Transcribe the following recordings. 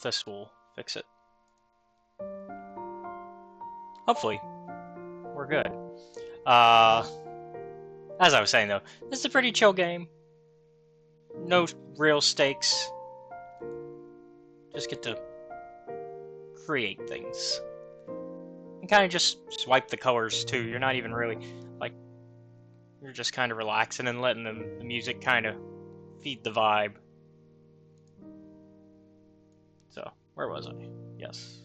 this will fix it. Hopefully, we're good. As I was saying though, this is a pretty chill game. No real stakes. Just get to create things. And kind of just swipe the colors too. You're not even really, like, you're just kind of relaxing and letting the music kind of feed the vibe. So, where was I? Yes.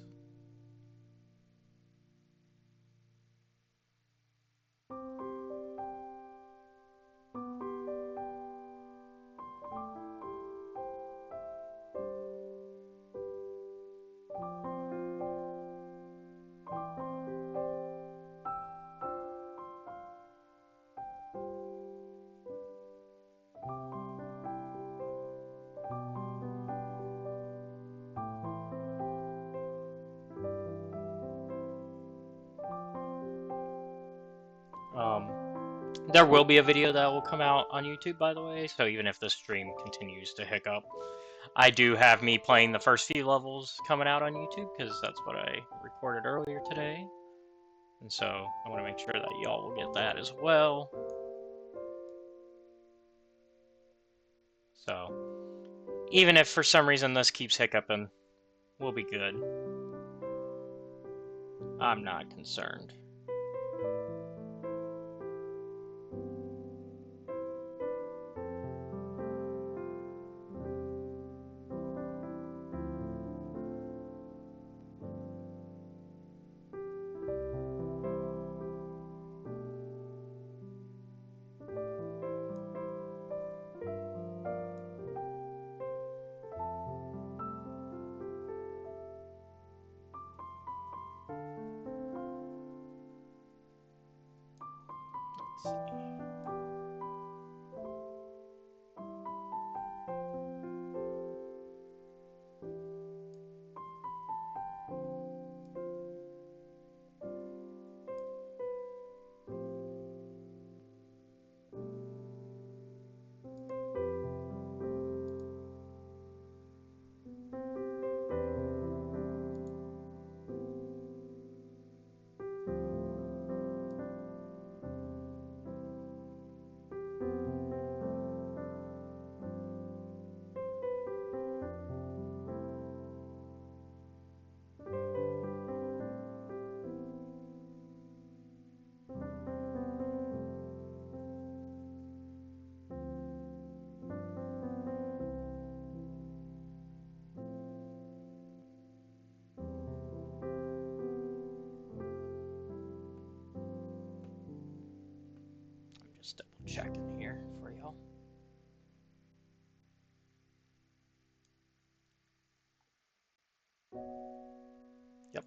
There will be a video that will come out on YouTube, by the way, so even if the stream continues to hiccup, I do have me playing the first few levels coming out on YouTube, because that's what I recorded earlier today. And so, I want to make sure that y'all will get that as well. So, even if for some reason this keeps hiccuping, we'll be good. I'm not concerned. Let's see. Just double checking here for y'all. Yep.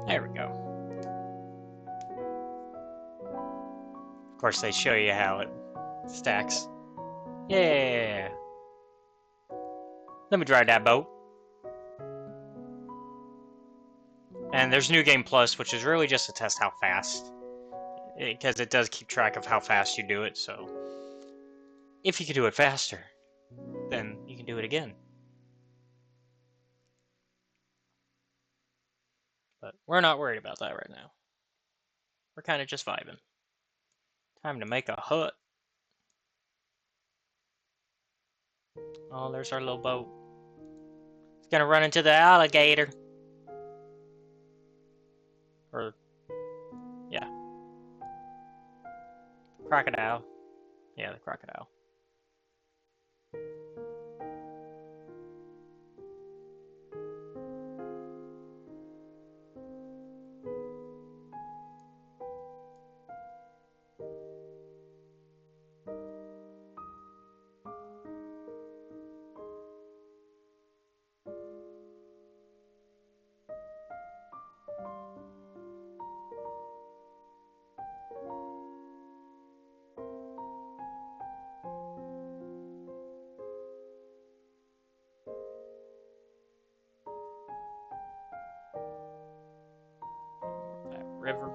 There we go. Of course, they show you how it stacks. Yeah. Let me drive that boat. And there's New Game Plus, which is really just to test how fast. Because it does keep track of how fast you do it, so... If you can do it faster, then you can do it again. But we're not worried about that right now. We're kind of just vibing. Time to make a hut. Oh, there's our little boat. It's gonna run into the alligator. Or, yeah. Crocodile. Yeah, the crocodile. That river.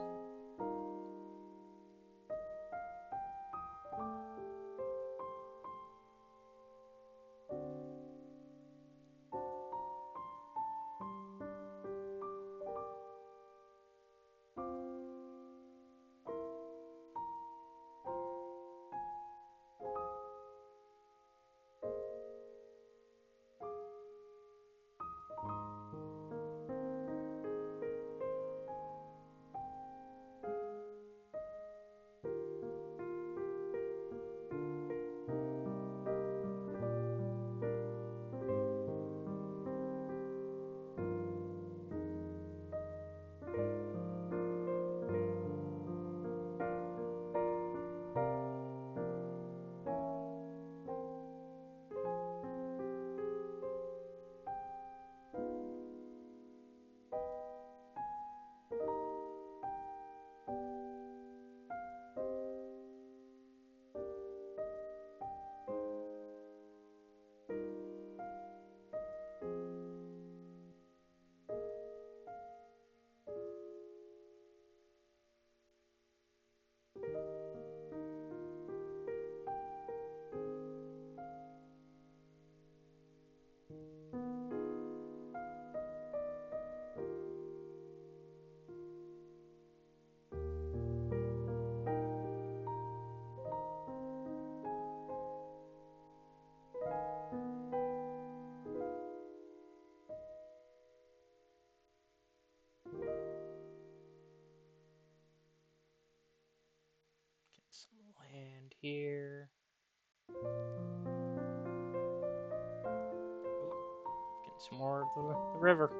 Get some land here. Get some more of the river.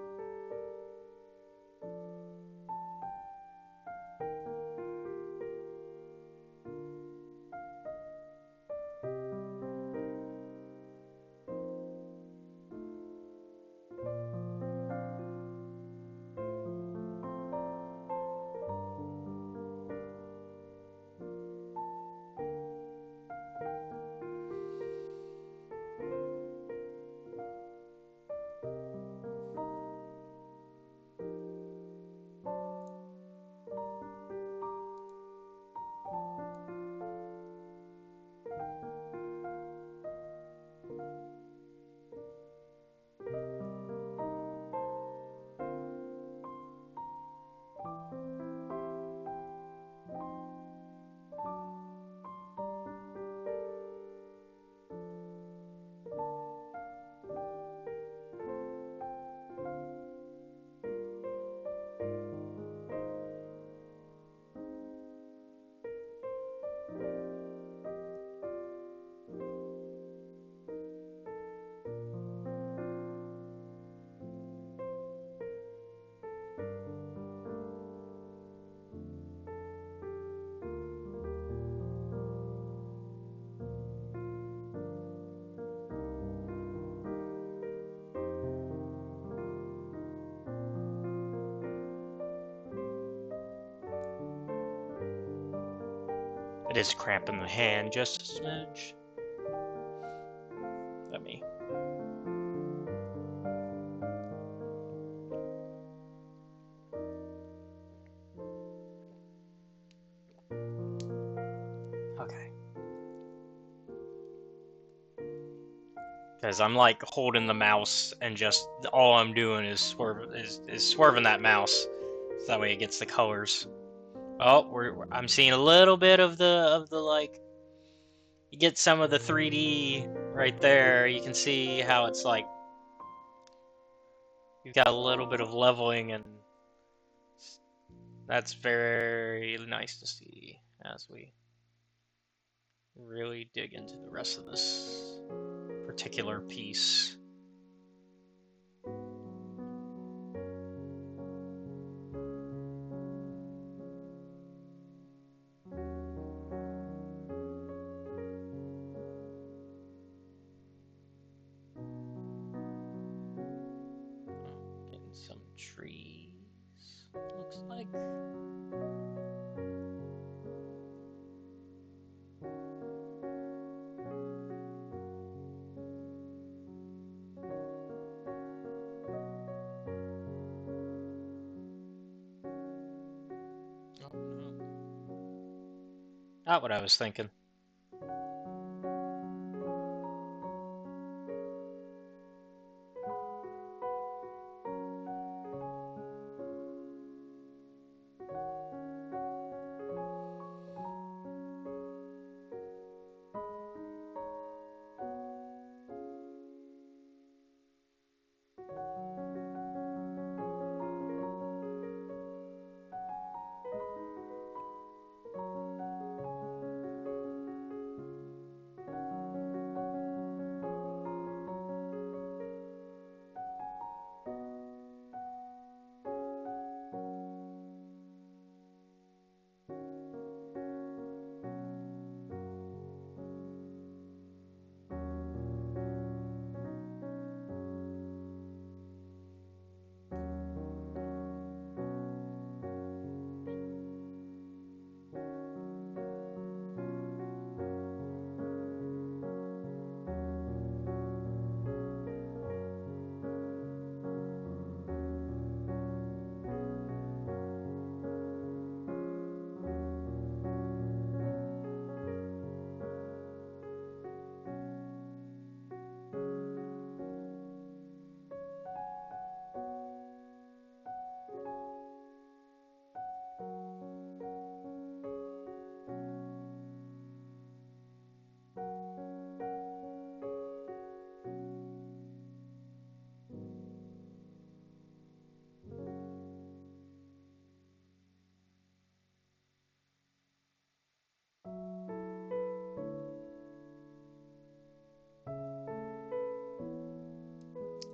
It is cramping the hand just a smidge. Let me. Okay. Because I'm like holding the mouse and just all I'm doing is swerving that mouse, so that way it gets the colors. Oh, I'm seeing a little bit of the like. You get some of the 3D right there. You can see how it's like you've got a little bit of leveling, and that's very nice to see as we really dig into the rest of this particular piece. Getting some trees, looks like. Oh no. Not what I was thinking.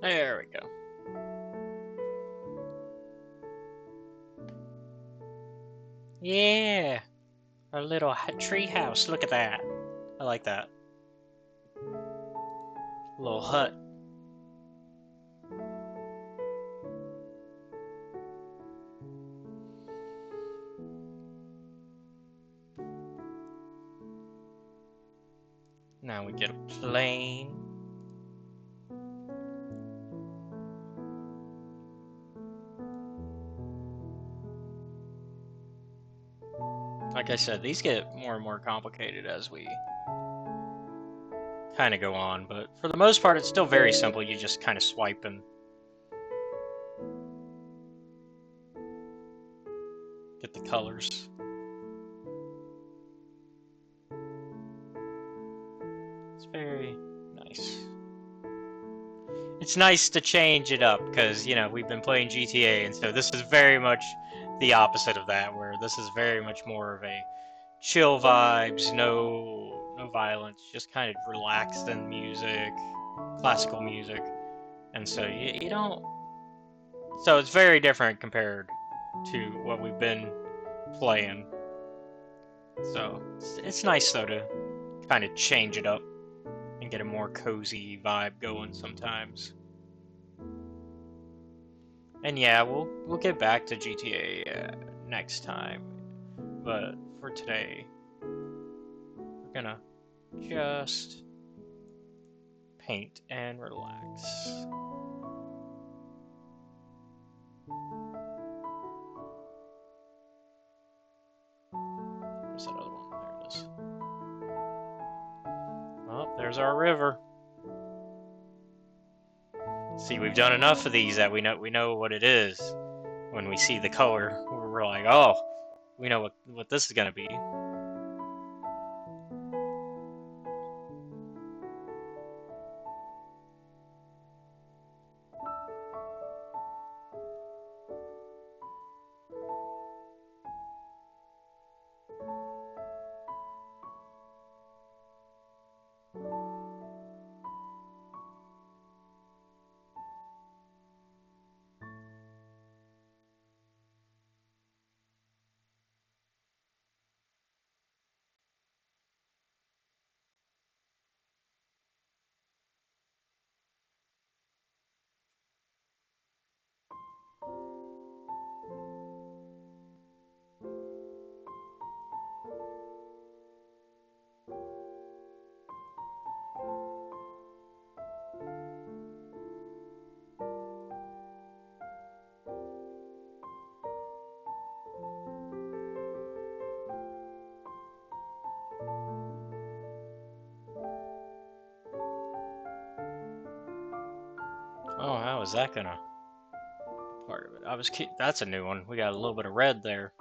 There we go. Yeah, our little tree house. Look at that. I like that. Little hut. Now we get a plane. Like I said, these get more and more complicated as we kind of go on, but for the most part, it's still very simple. You just kind of swipe and get the colors. It's very nice. It's nice to change it up because, you know, we've been playing GTA, and so this is very much the opposite of that, where this is very much more of a chill vibes, no violence, just kind of relaxed in music, classical music, and so you don't. So it's very different compared to what we've been playing. So it's nice though to kind of change it up and get a more cozy vibe going sometimes. And yeah, we'll get back to GTA next time, but for today, we're gonna just paint and relax. Where's that other one? There it is. Oh, there's our river. See, we've done enough of these that we know what it is. When we see the color, we're like, oh, we know what this is gonna be. Oh, how is that gonna part of it? That's a new one. We got a little bit of red there.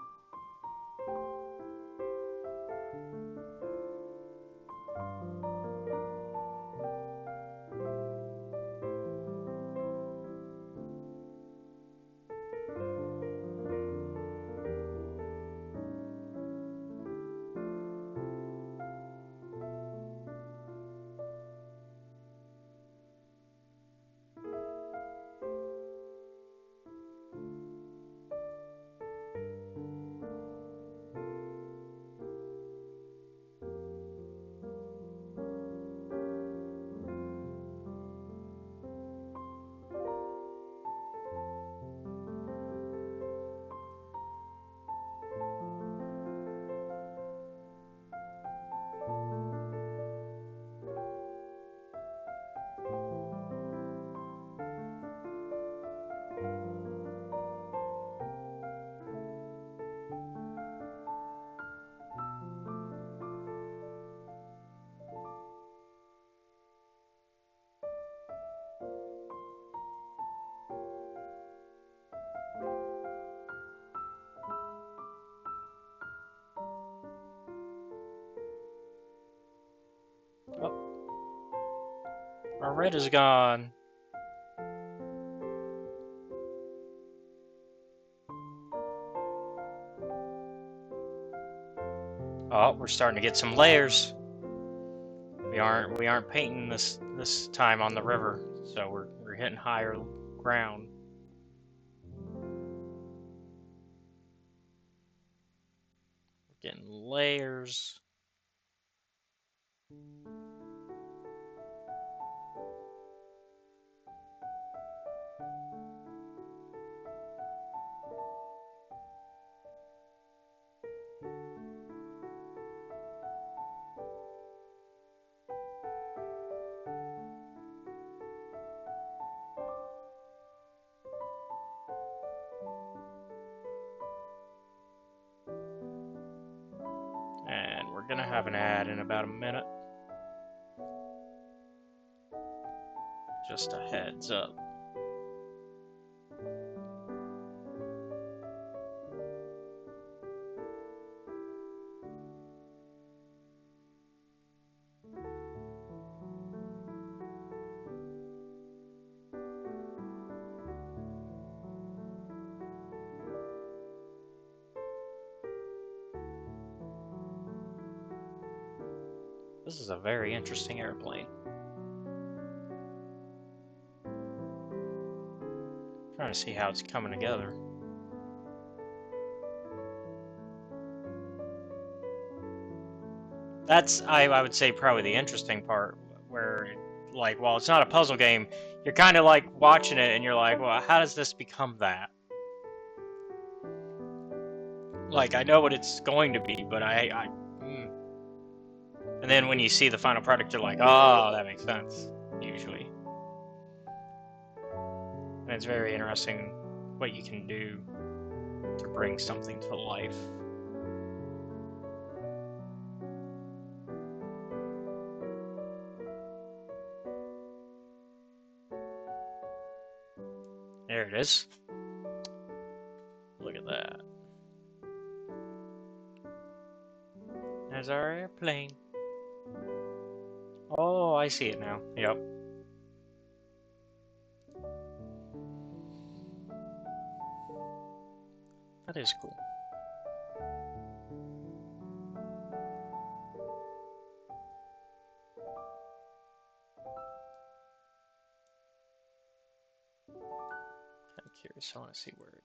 Oh, our red is gone. Oh, we're starting to get some layers. We aren't painting this time on the river, so we're hitting higher ground. We're getting layers. And we're gonna have an ad in about a minute. Just a heads up. This is a very interesting airplane. Trying to see how it's coming together. That's, I would say, probably the interesting part, where, like, while it's not a puzzle game, you're kind of like watching it and you're like, well, how does this become that? Like, I know what it's going to be, but And then when you see the final product, you're like, oh, that makes sense, usually. And it's very interesting what you can do to bring something to life. There it is. Look at that. There's our airplane. Oh, I see it now. Yep. That is cool. I'm curious. I want to see where it...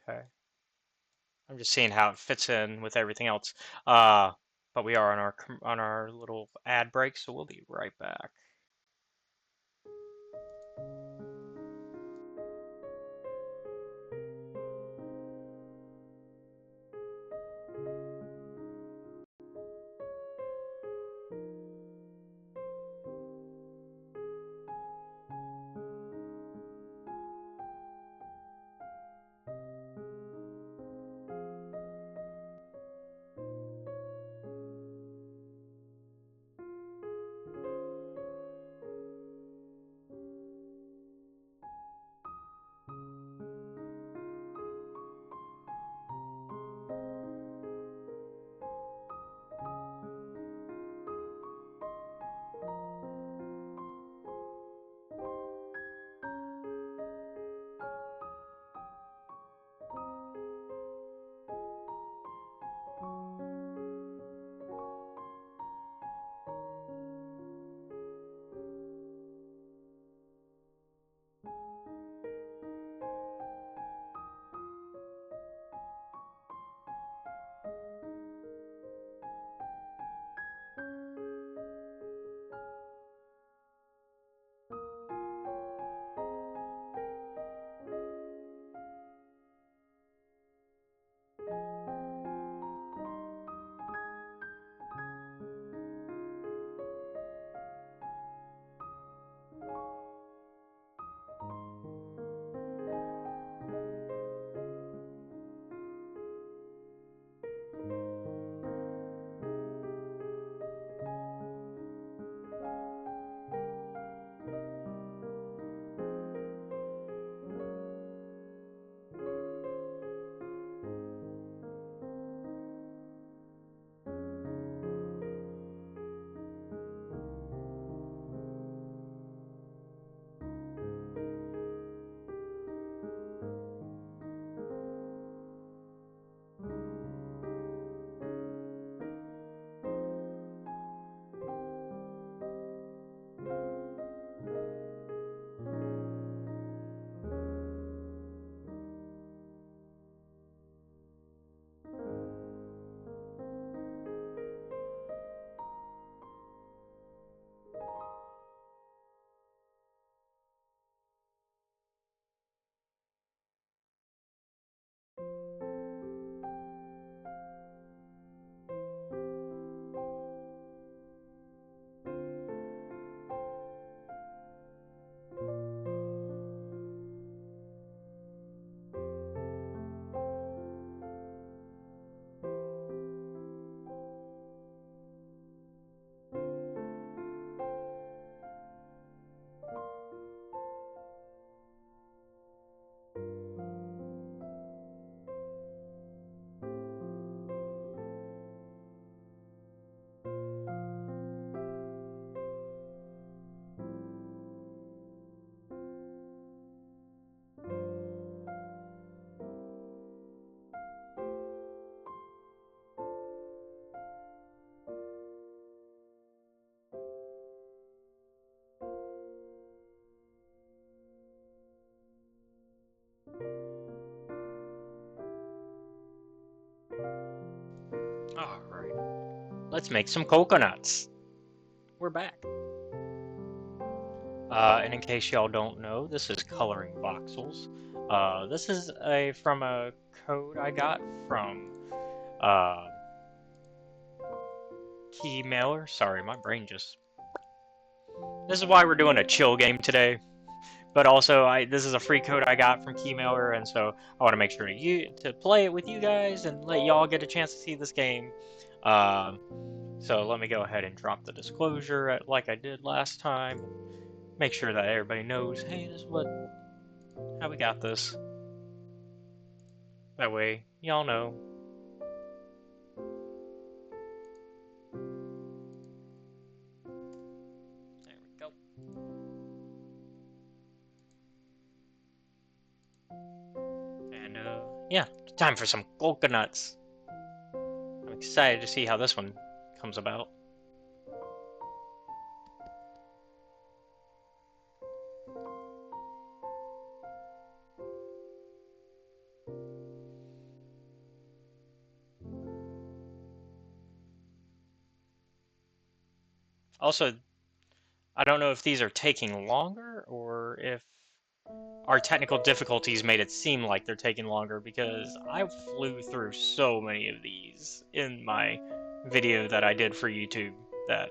Okay. I'm just seeing how it fits in with everything else. But we are on our little ad break, so we'll be right back. All right. Let's make some coconuts. We're back. And in case y'all don't know, this is Coloring Voxels. This is from a code I got from keymailer. Sorry, my brain just. This is why we're doing a chill game today. But also, this is a free code I got from keymailer, and so I want to make sure to play it with you guys and let y'all get a chance to see this game. So let me go ahead and drop the disclosure like I did last time. Make sure that everybody knows, hey, this is how we got this. That way, y'all know. There we go. And yeah, time for some coconuts. I'm excited to see how this one comes about. Also, I don't know if these are taking longer or if our technical difficulties made it seem like they're taking longer, because I flew through so many of these in my video that I did for YouTube that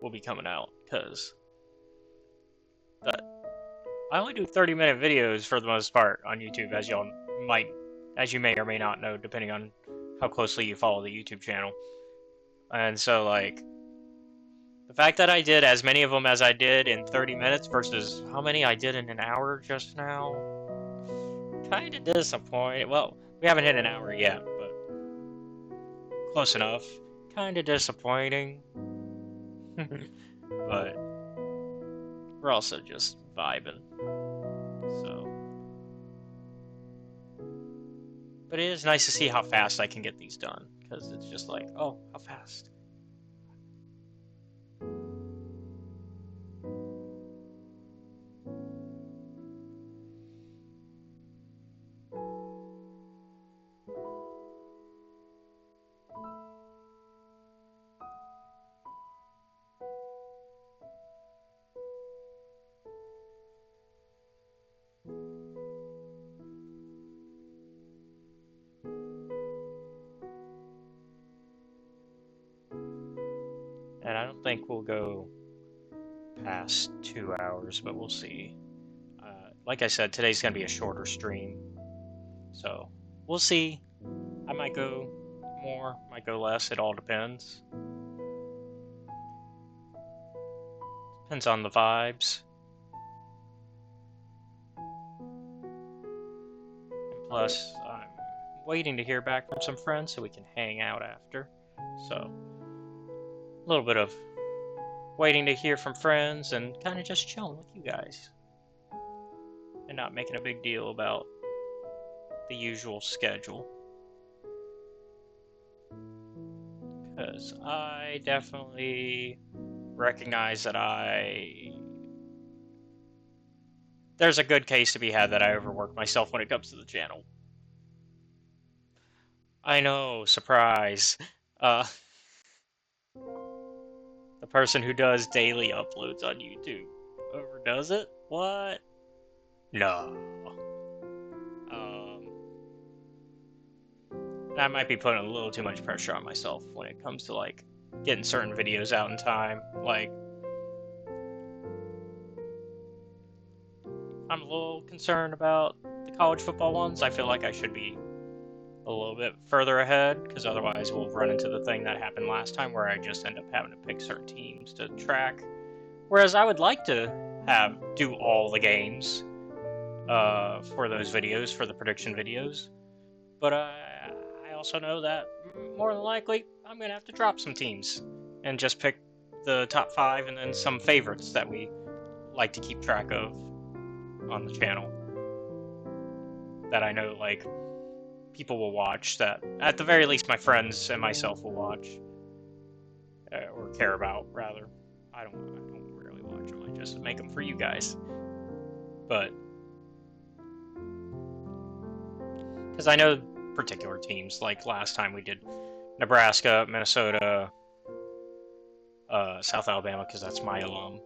will be coming out, because I only do 30-minute videos for the most part on YouTube, as you may or may not know, depending on how closely you follow the YouTube channel. And so, like, the fact that I did as many of them as I did in 30 minutes versus how many I did in an hour just now, kind of disappointed. Well, we haven't hit an hour yet, but close enough. Kind of disappointing. But we're also just vibing. So, but it is nice to see how fast I can get these done, because it's just like, oh, how fast. And I don't think we'll go past 2 hours, but we'll see. Like I said, today's going to be a shorter stream, so we'll see. I might go more, might go less, it all depends. Depends on the vibes. And plus, I'm waiting to hear back from some friends so we can hang out after. So, a little bit of waiting to hear from friends and kind of just chilling with you guys. And not making a big deal about the usual schedule. Because I definitely recognize that there's a good case to be had that I overwork myself when it comes to the channel. I know, surprise. The person who does daily uploads on YouTube overdoes it? What? No. I might be putting a little too much pressure on myself when it comes to, like, getting certain videos out in time. Like, I'm a little concerned about the college football ones. I feel like I should be a little bit further ahead, because otherwise we'll run into the thing that happened last time where I just end up having to pick certain teams to track. Whereas I would like to do all the games for those videos, for the prediction videos. But I also know that more than likely I'm going to have to drop some teams and just pick the top 5 and then some favorites that we like to keep track of on the channel that I know, like, people will watch, that at the very least my friends and myself will watch, or care about, rather. I don't really watch them, I just make them for you guys. But because I know particular teams, like last time we did Nebraska, Minnesota, South Alabama, because that's my alum.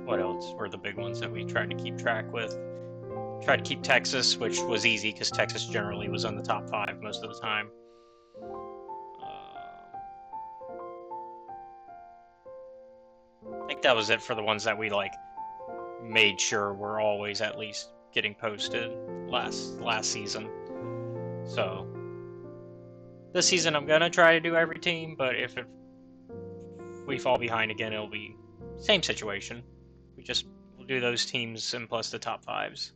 What else were the big ones that we tried to keep track with? Tried to keep Texas, which was easy because Texas generally was on the top 5 most of the time. I think that was it for the ones that we like made sure were always at least getting posted last season. So this season I'm gonna try to do every team, but if we fall behind again, it'll be same situation. We'll do those teams and plus the top 5s.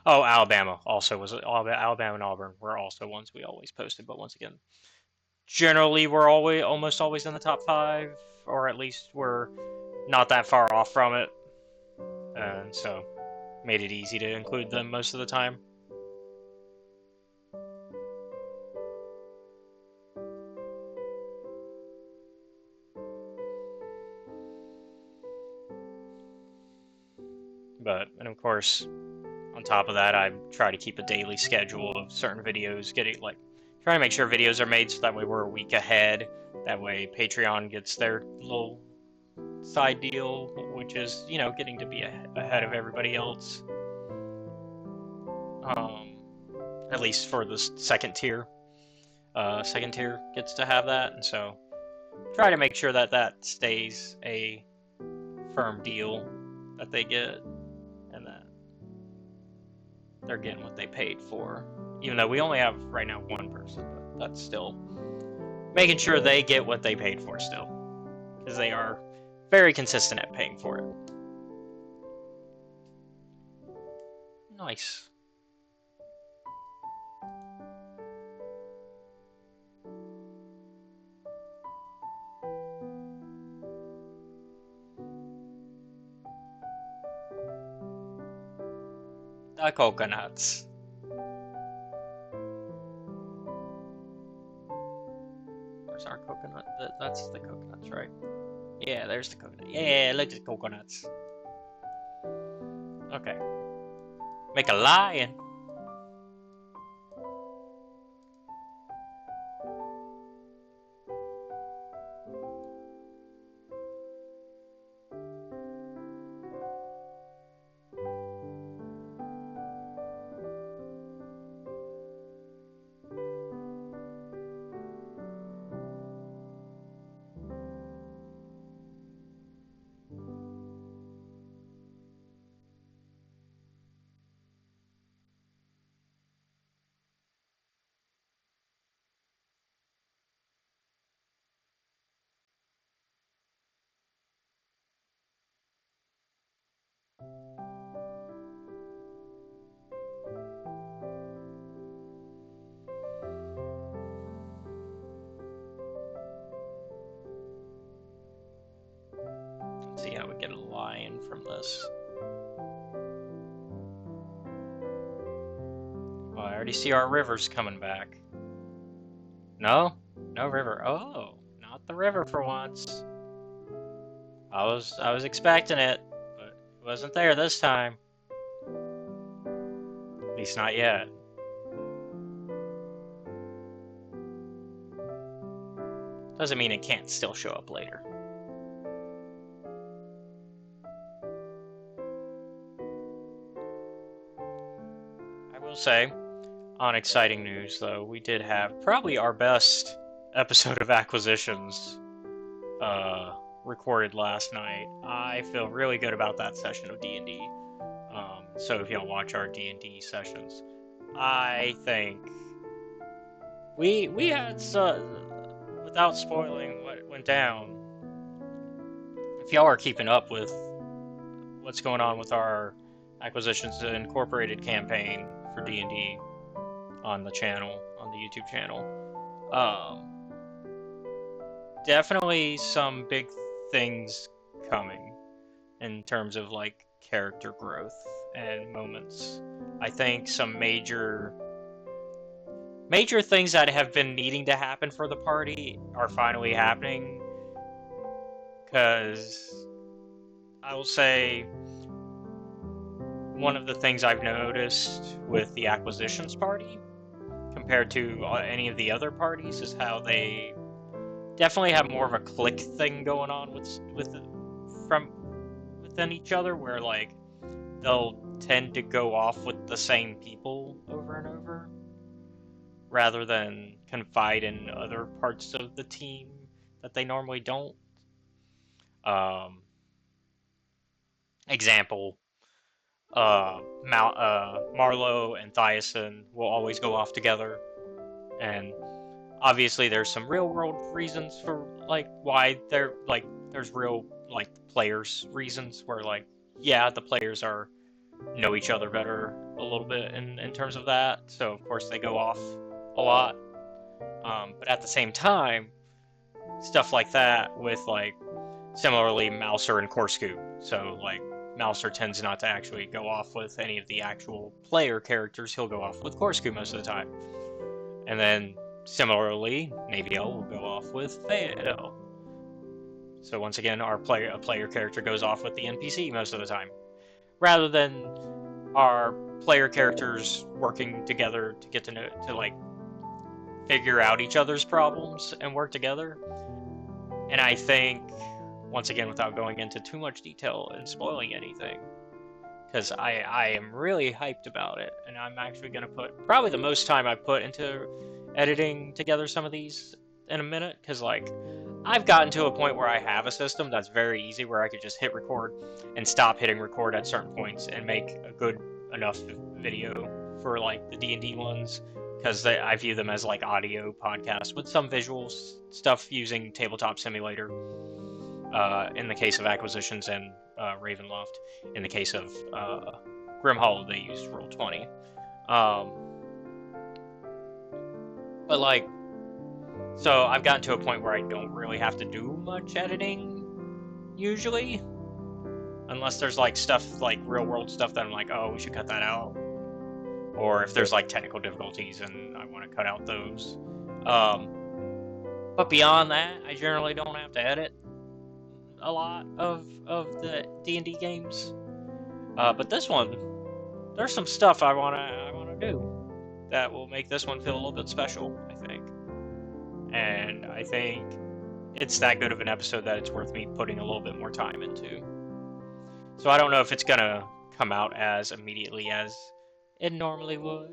Oh, Alabama also was Alabama and Auburn were also ones we always posted, but once again, generally we're almost always in the top 5, or at least we're not that far off from it, and so made it easy to include them most of the time. And of course, on top of that, I try to keep a daily schedule of certain videos, trying to make sure videos are made so that way we're a week ahead. That way Patreon gets their little side deal, which is, getting to be ahead of everybody else. At least for the second tier. Second tier gets to have that, and so try to make sure that stays a firm deal that they get, and that they're getting what they paid for. Even though we only have right now one person, but that's still making sure they get what they paid for still, because they are very consistent at paying for it. Nice. The coconuts. Where's our coconut? That's the coconuts, right? Yeah, there's the coconut. Yeah, look at the coconuts. Okay. Make a lion. Let's see how we get a lion from this. Oh, I already see our rivers coming back. No? No river. Oh, not the river for once. I was expecting it, but it wasn't there this time. At least not yet. Doesn't mean it can't still show up later. I will say, on exciting news though, we did have probably our best episode of acquisitions recorded last night. I feel really good about that session of D&D. So if y'all watch our D&D sessions, I think we had without spoiling what went down. If y'all are keeping up with what's going on with our Acquisitions Incorporated campaign for D&D on the channel, on the YouTube channel, definitely some big things coming in terms of like character growth and moments. I think some major things that have been needing to happen for the party are finally happening, because I will say one of the things I've noticed with the acquisitions party compared to any of the other parties is how they definitely have more of a click thing going on with within each other, where like they'll tend to go off with the same people over and over, rather than confide in other parts of the team that they normally don't. Um, Example, Marlowe and Thyassen will always go off together, and obviously there's some real world reasons for like why they're like there's real like players reasons where like yeah the players are know each other better a little bit in terms of that, so of course they go off a lot. But at the same time, stuff like that with like similarly Mouser and Korsku. So like Mouser tends not to actually go off with any of the actual player characters. He'll go off with Korsku most of the time. And then similarly, Naviel will go off with Theodel. So once again, a player character goes off with the NPC most of the time, rather than our player characters working together to get to know to like figure out each other's problems and work together. And I think, once again, without going into too much detail and spoiling anything, because I am really hyped about it, and I'm actually going to put probably the most time I've put into editing together some of these in a minute, because like I've gotten to a point where I have a system that's very easy, where I could just hit record and stop hitting record at certain points and make a good enough video for like the D&D ones, because I view them as like audio podcasts with some visuals stuff using Tabletop Simulator. In the case of Acquisitions and Ravenloft. In the case of Grim Hollow, they used Roll20. But like, so I've gotten to a point where I don't really have to do much editing usually, unless there's like stuff like real world stuff that I'm like, oh, we should cut that out, or if there's like technical difficulties and I want to cut out those. But beyond that, I generally don't have to edit a lot of the D&D games. But this one, there's some stuff I wanna do that will make this one feel a little bit special, I think. And I think it's that good of an episode that it's worth me putting a little bit more time into. So I don't know if it's gonna come out as immediately as it normally would.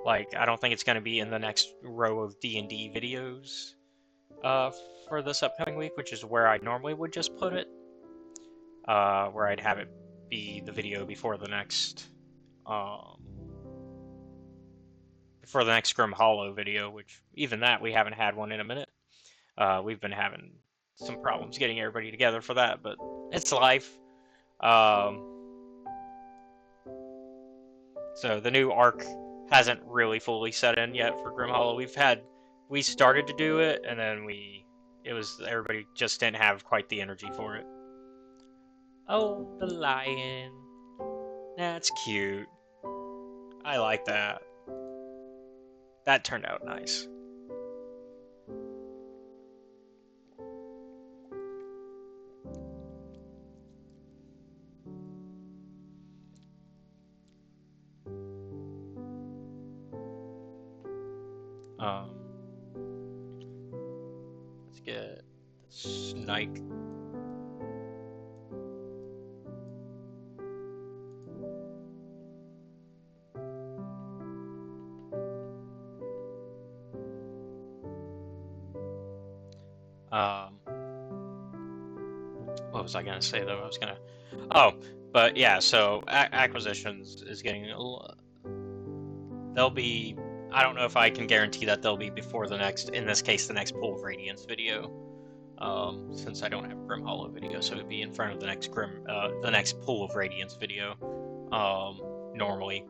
Like, I don't think it's gonna be in the next row of D&D videos for this upcoming week, which is where I normally would just put it, where I'd have it be the video before the next Grim Hollow video, which even that we haven't had one in a minute. We've been having some problems getting everybody together for that, but it's life. So the new arc hasn't really fully set in yet for Grim Hollow. We started to do it, and then everybody just didn't have quite the energy for it. Oh, the lion. That's cute. I like that. That turned out nice. Let's get the snake. What was I gonna say though? But yeah. So Acquisitions is getting they'll be. I don't know if I can guarantee that they'll be before the next. In this case, the next Pool of Radiance video. Since I don't have Grim Hollow video, so it'd be in front of the next Pool of Radiance video. Normally.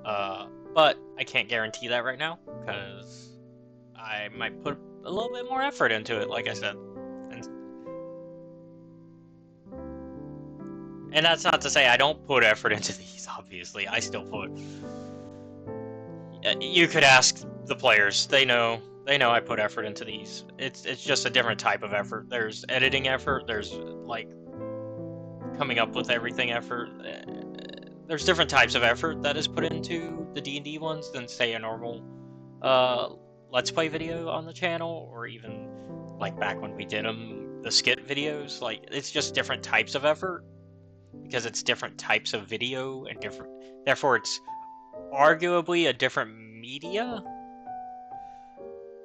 But I can't guarantee that right now because I might put a little bit more effort into it, like I said. And that's not to say I don't put effort into these, obviously. I still put... You could ask the players. They know I put effort into these. It's just a different type of effort. There's editing effort. There's, like, coming up with everything effort. There's different types of effort that is put into the D&D ones than, say, a normal Let's Play video on the channel, or even, like, back when we did them the skit videos. Like, it's just different types of effort because it's different types of video and different. Therefore, it's arguably a different media,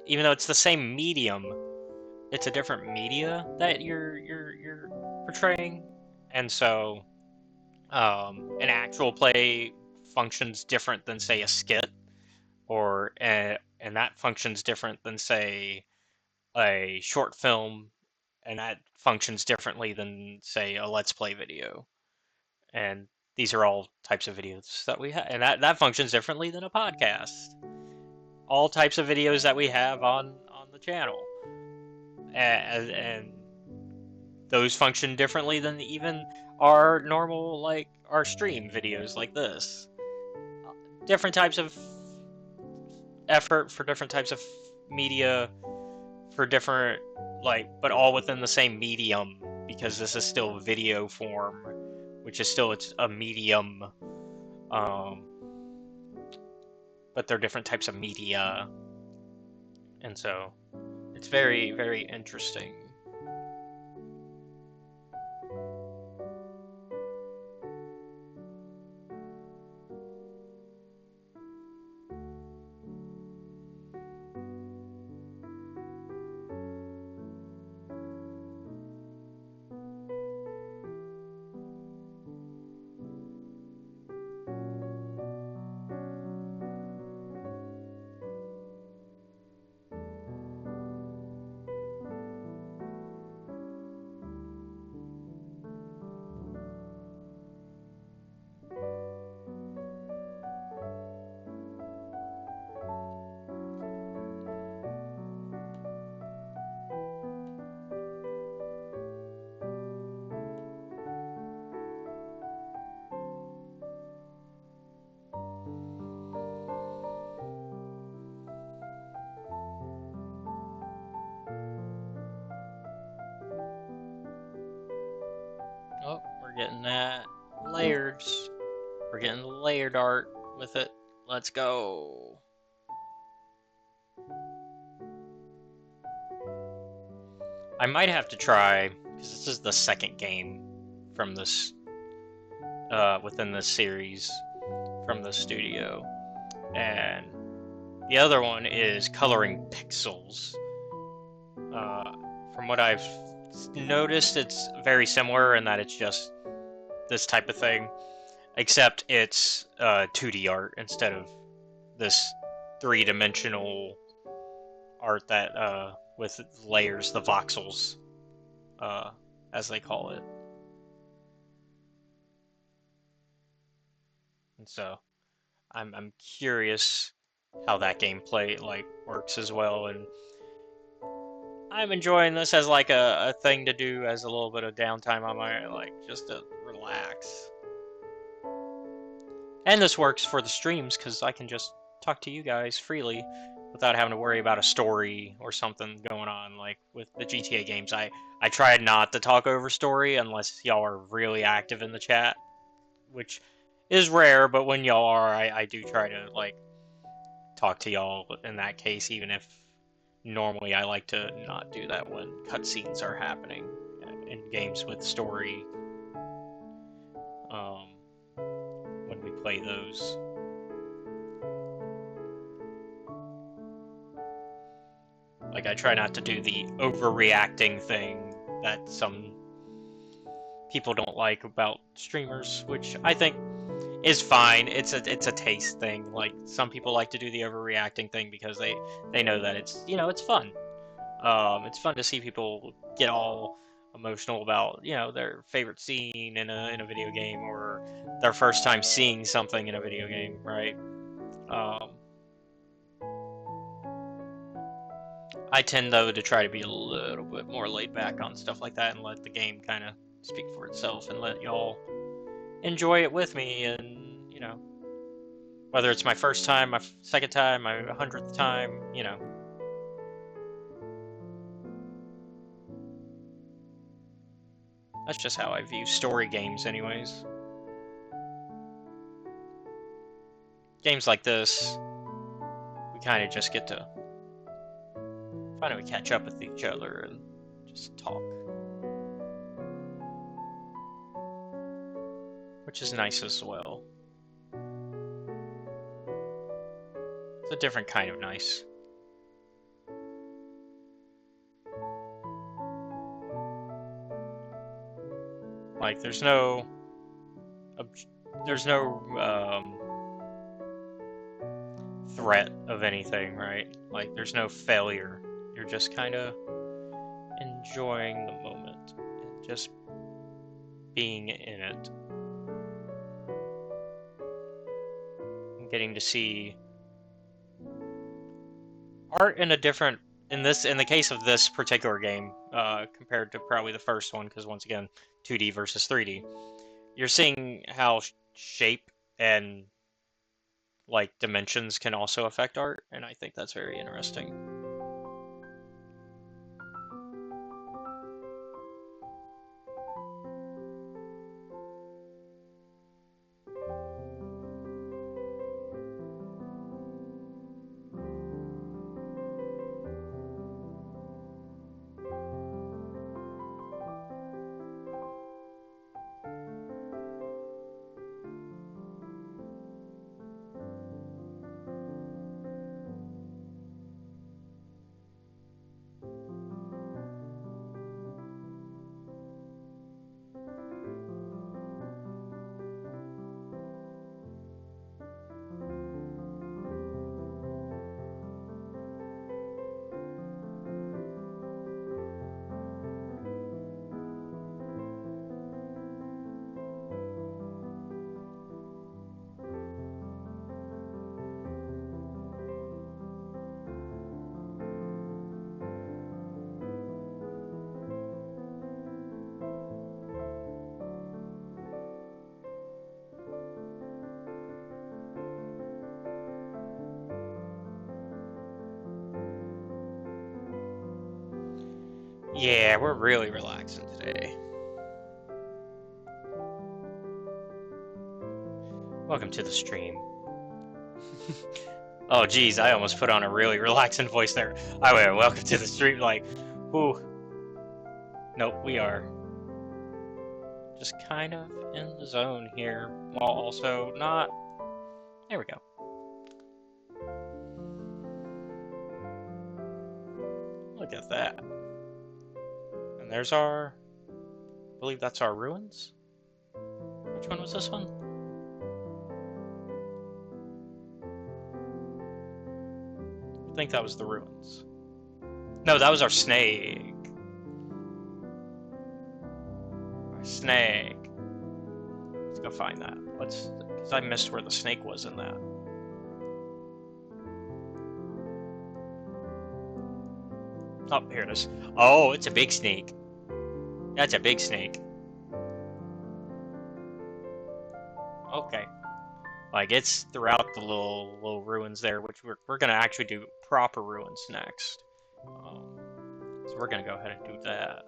even though it's the same medium. It's a different media that you're portraying, and so an actual play functions different than, say, a skit, and that functions different than, say, a short film, and that functions differently than, say, a let's play video. And these are all types of videos that we have, and that functions differently than a podcast. All types of videos that we have on the channel, and those function differently than even our normal, like, our stream videos like this. Different types of effort for different types of media for different, like, but all within the same medium, because this is still video form, which is still, it's a medium, but they're different types of media, and so it's very, very interesting. Oh, we're getting that layered. We're getting the layered art with it. Let's go. I might have to try, because this is the second game from this, within this series from the studio, and the other one is coloring pixels. From what I've noticed, it's very similar in that it's just this type of thing, except it's 2D art instead of this three-dimensional art that with layers, the voxels, as they call it. And so I'm curious how that gameplay, like, works as well, and I'm enjoying this as, like, a thing to do as a little bit of downtime on my, like, just to relax. And this works for the streams because I can just talk to you guys freely without having to worry about a story or something going on. Like with the GTA games, I try not to talk over story unless y'all are really active in the chat, which is rare, but when y'all are, I do try to, like, talk to y'all in that case, even if normally I like to not do that when cutscenes are happening in games with story, when we play those. Like, I try not to do the overreacting thing that some people don't like about streamers, which I think is fine. It's a taste thing. Like, some people like to do the overreacting thing because they know that it's, it's fun. It's fun to see people get all emotional about, their favorite scene in a video game, or their first time seeing something in a video game, right? I tend, though, to try to be a little bit more laid back on stuff like that and let the game kind of speak for itself and let y'all enjoy it with me. And, whether it's my first time, my second time, my 100th time, that's just how I view story games, anyways. Games like this, we kind of just get to finally catch up with each other and just talk. which is nice as well. It's a different kind of nice. Like, there's no threat of anything, right? Like, there's no failure. You're just kind of enjoying the moment and just being in it. And getting to see art in a different, in the case of this particular game, compared to probably the first one, because once again, 2D versus 3D, you're seeing how shape and like dimensions can also affect art, and I think that's very interesting. Yeah, we're really relaxing today. Welcome to the stream. Oh, geez, I almost put on a really relaxing voice there. Anyway, welcome to the stream. Like, whoo. Nope, we are just kind of in the zone here, while also not. There we go. Look at that. And there's our, I believe that's our ruins. Which one was this one? I think that was the ruins. No, that was our snake. Our snake. Let's go find that. Because I missed where the snake was in that. Oh, here it is. Oh, it's a big snake. That's a big snake. Okay. Like, it's throughout the little ruins there, which we're gonna actually do proper ruins next. So we're gonna go ahead and do that.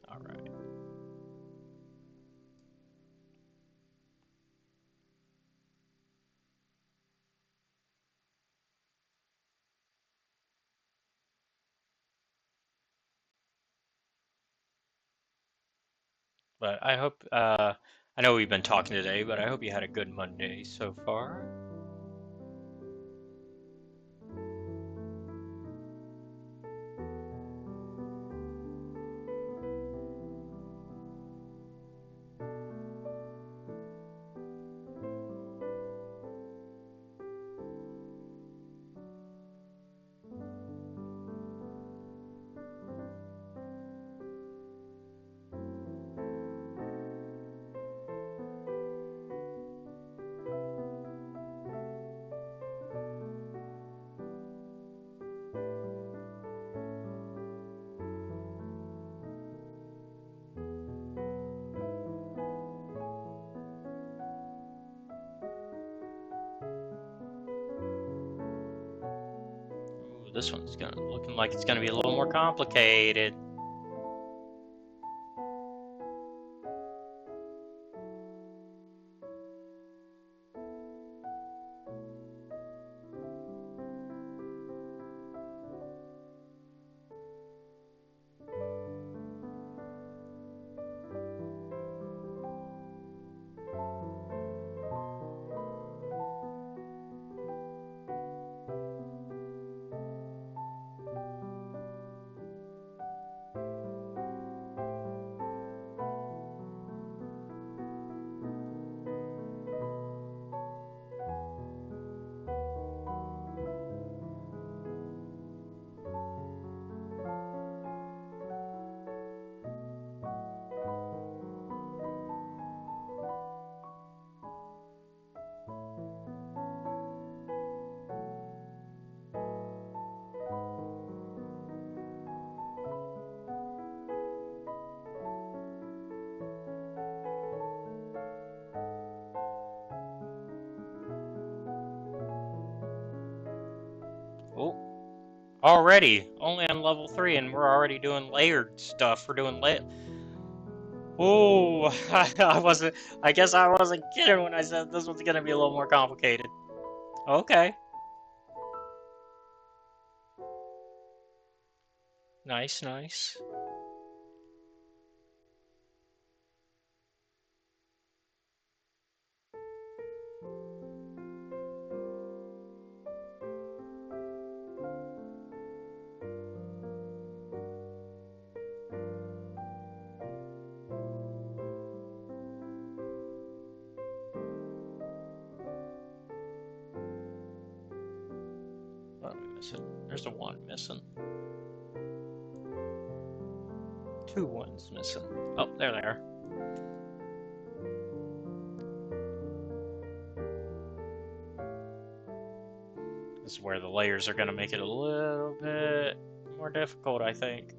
All right. But I hope, I know we've been talking today, but I hope you had a good Monday so far. Ooh, this one's looking like it's gonna be a little more complicated. Oh, already only on level 3, and we're already doing layered stuff. We're doing Oh, I wasn't. I guess I wasn't kidding when I said this one's gonna be a little more complicated. Okay, nice, nice. What am I missing? There's a one missing. Two ones missing. Oh, there they are. This is where the layers are gonna make it a little bit more difficult, I think.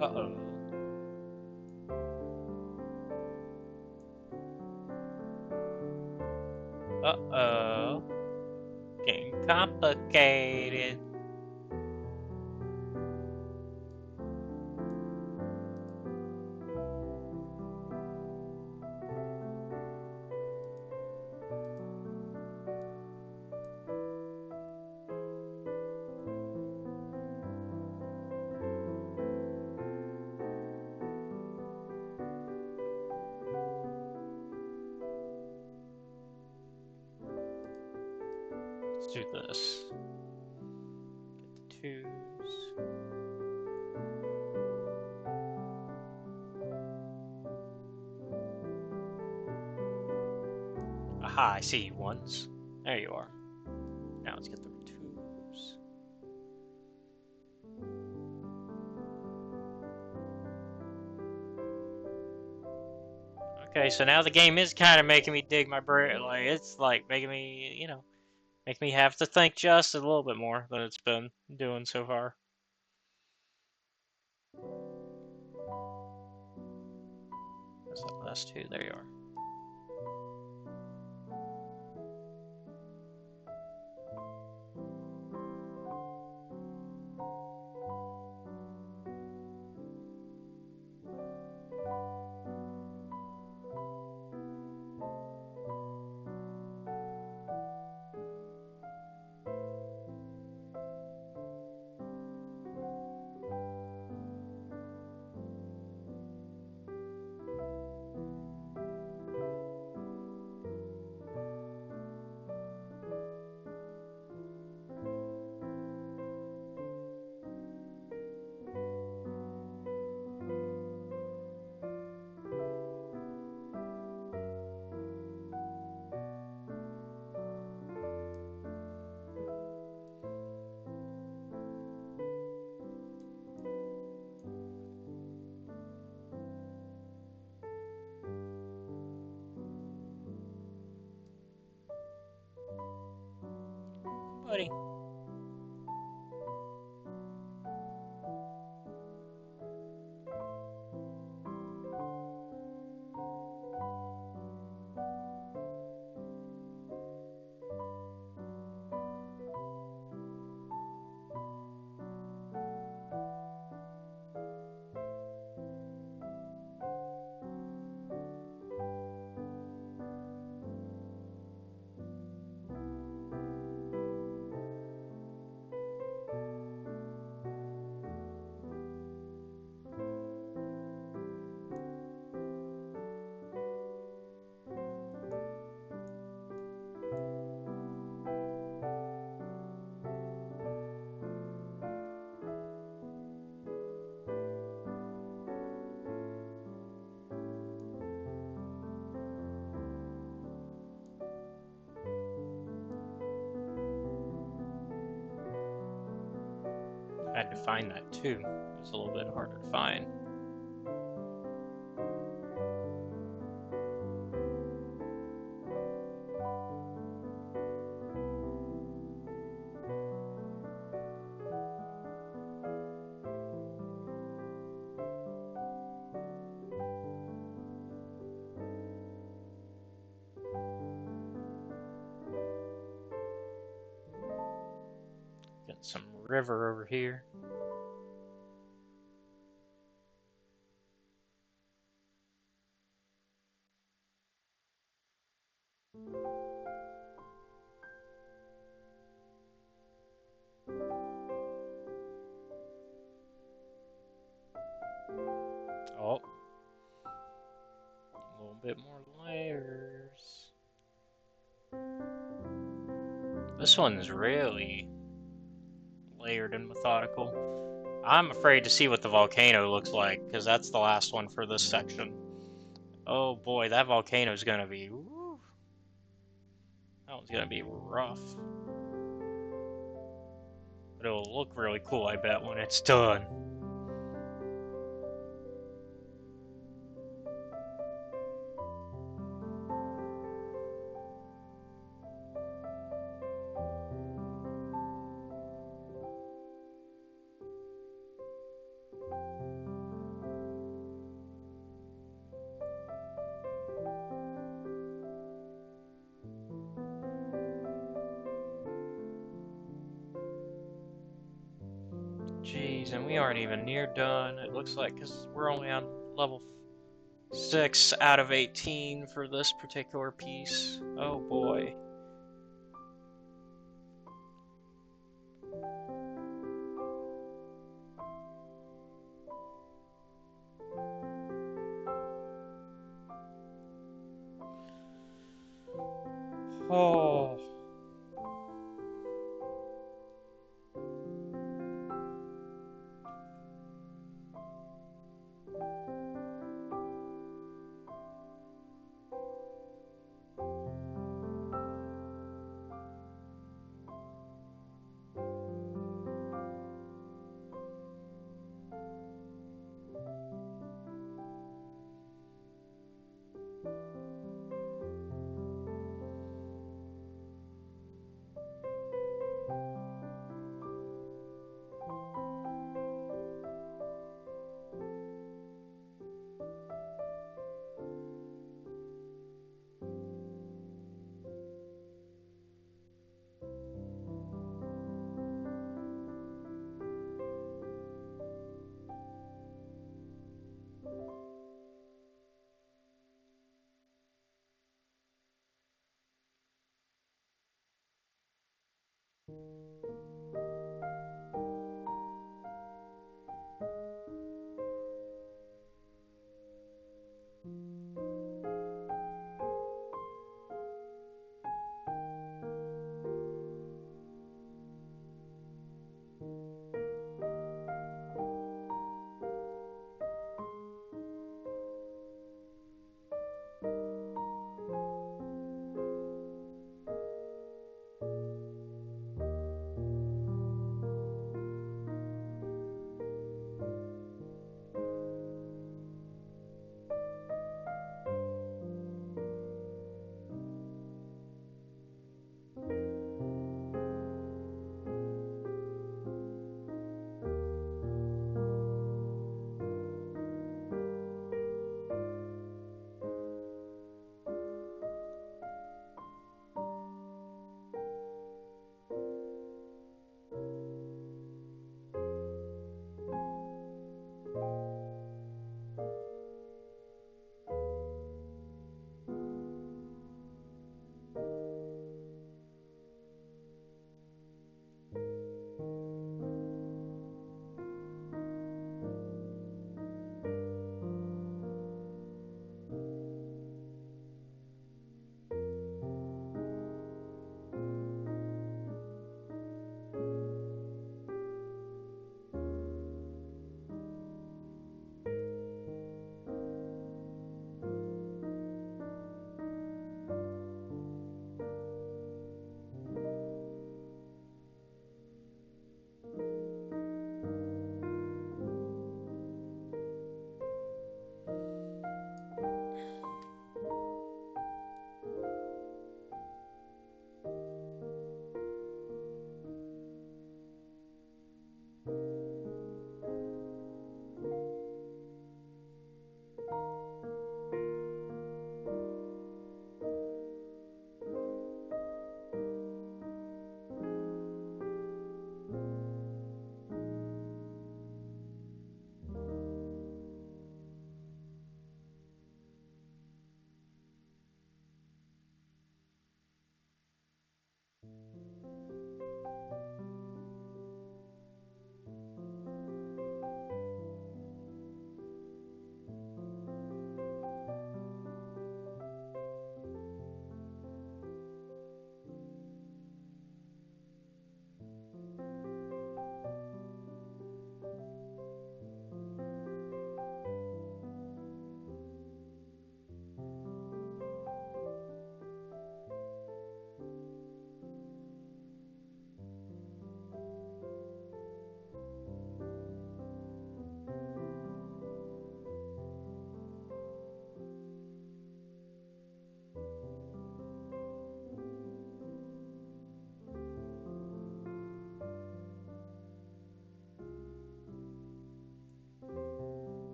Uh-oh. Uh-oh. Getting complicated. Let's do this. Get the twos. Aha, I see you ones. There you are. Now let's get the twos. Okay, so now the game is kind of making me dig my brain. Like, it's like making me, make me have to think just a little bit more than it's been doing so far. Where's that last two? There you are. Buddy. to find that too. It was a little bit harder to find. Got some river over here. Oh, a little bit more layers. This one's really layered and methodical. I'm afraid to see what the volcano looks like, because that's the last one for this section. Oh boy, that volcano's gonna be... Woo, that one's gonna be rough. But it'll look really cool, I bet, when it's done. Jeez, and we aren't even near done. It looks like, because we're only on level 6 out of 18 for this particular piece. Oh boy. Oh.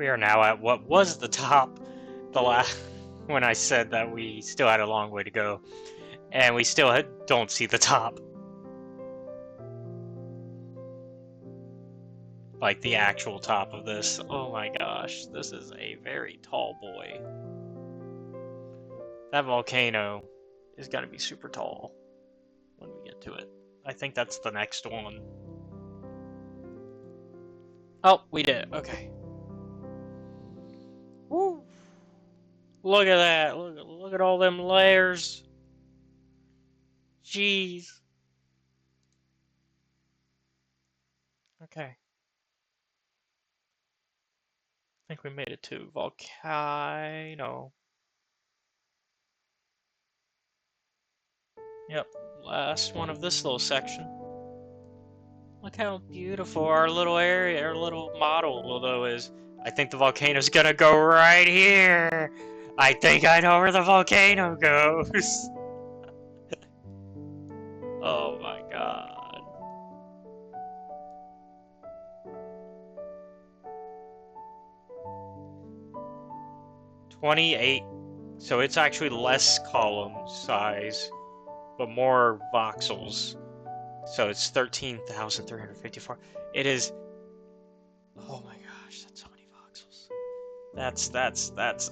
We are now at what was the top the last when I said that we still had a long way to go, and we still don't see the top. Like the actual top of this. Oh my gosh, this is a very tall boy. That volcano is gonna be super tall when we get to it. I think that's the next one. Oh, we did it. Okay. Woo! Look at that. Look at all them layers. Jeez. Okay. I think we made it to volcano. Yep. Last one of this little section. Look how beautiful our little area, our little model, although is. I think the volcano's gonna go right here. I think I know where the volcano goes. Oh my god. 28. So it's actually less column size, but more voxels. So it's 13,354. It is. Oh my gosh, that's so many voxels. That's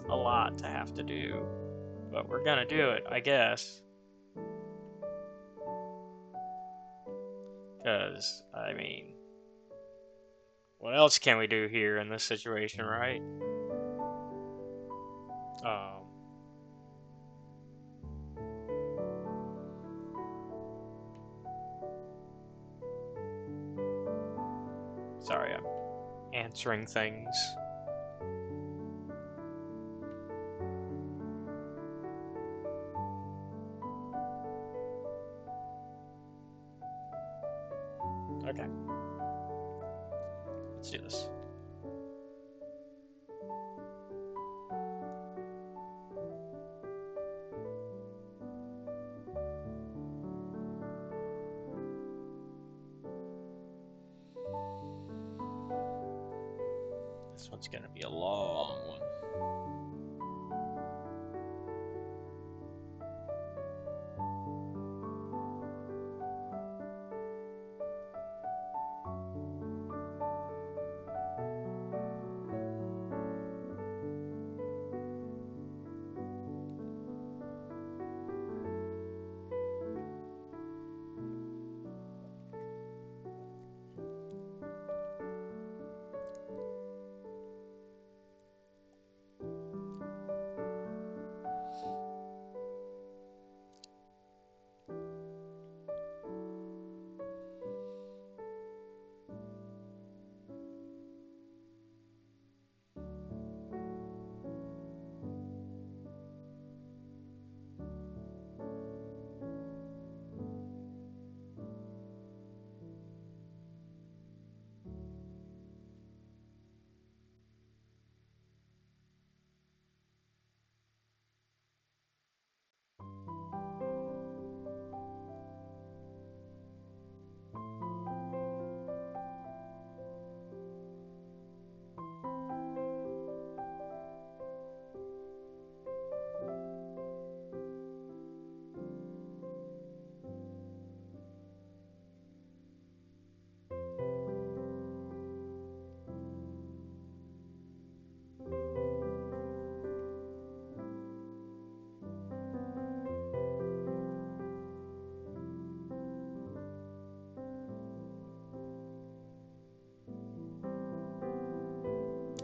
a lot to have to do. But we're gonna do it, I guess. Because, I mean, what else can we do here in this situation, right? Sorry, I'm answering things. Okay. Let's do this. This one's gonna be a long one.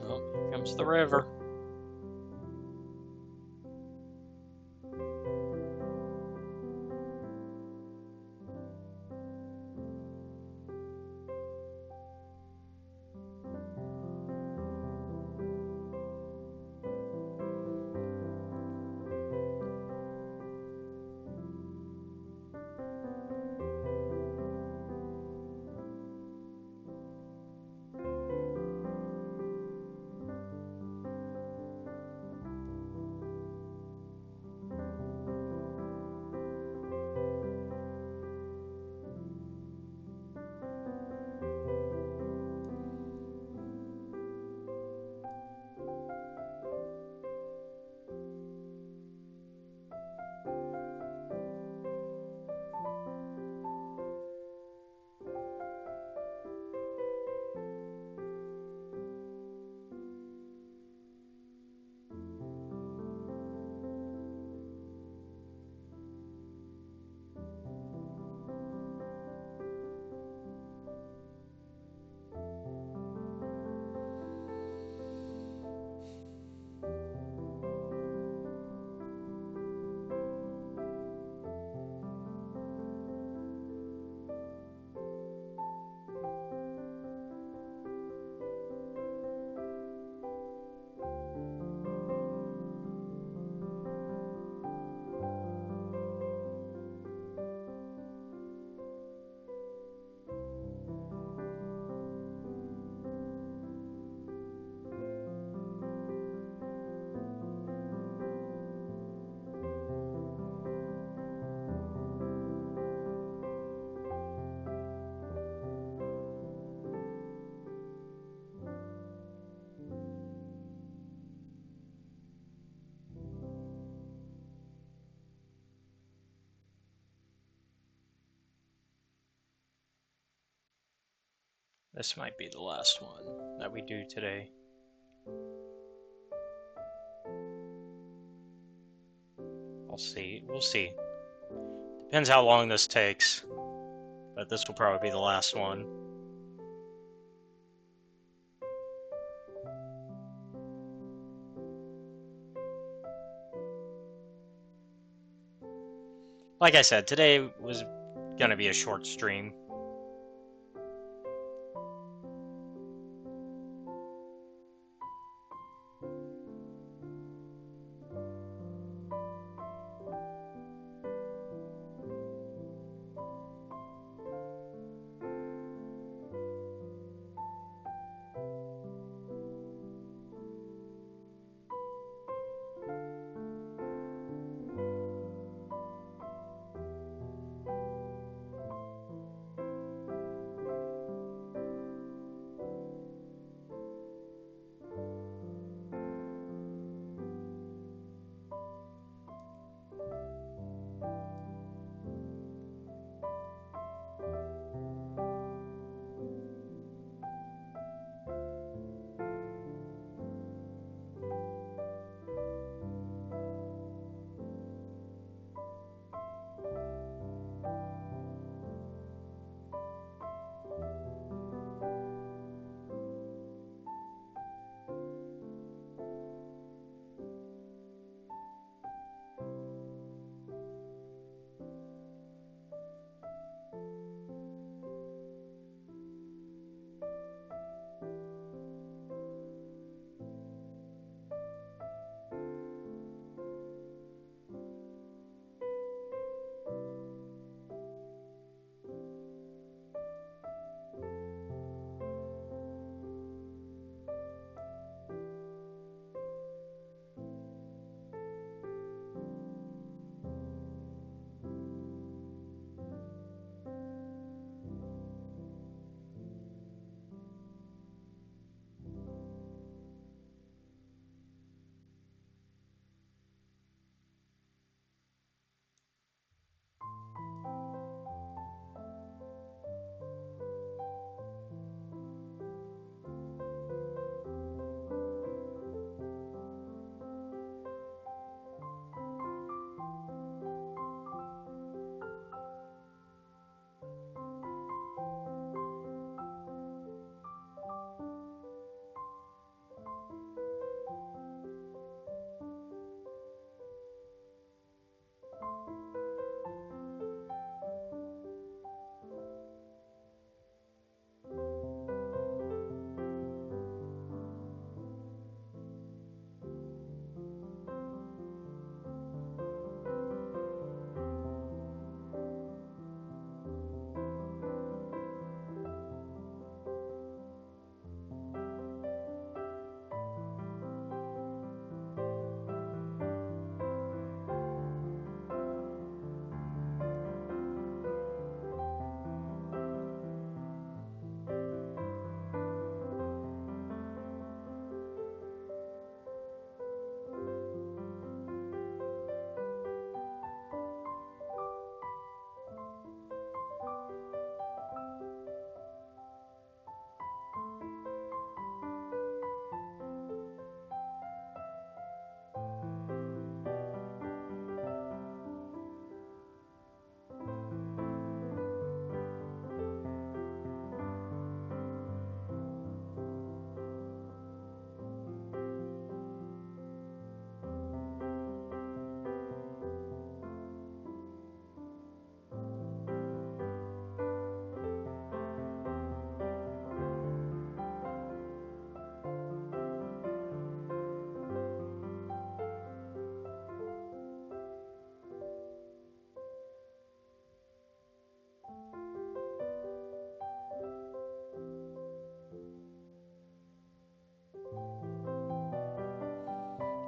Oh, here comes the river. This might be the last one that we do today. We'll see. We'll see. Depends how long this takes. But this will probably be the last one. Like I said, today was gonna be a short stream.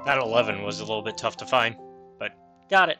That 11 was a little bit tough to find, but got it.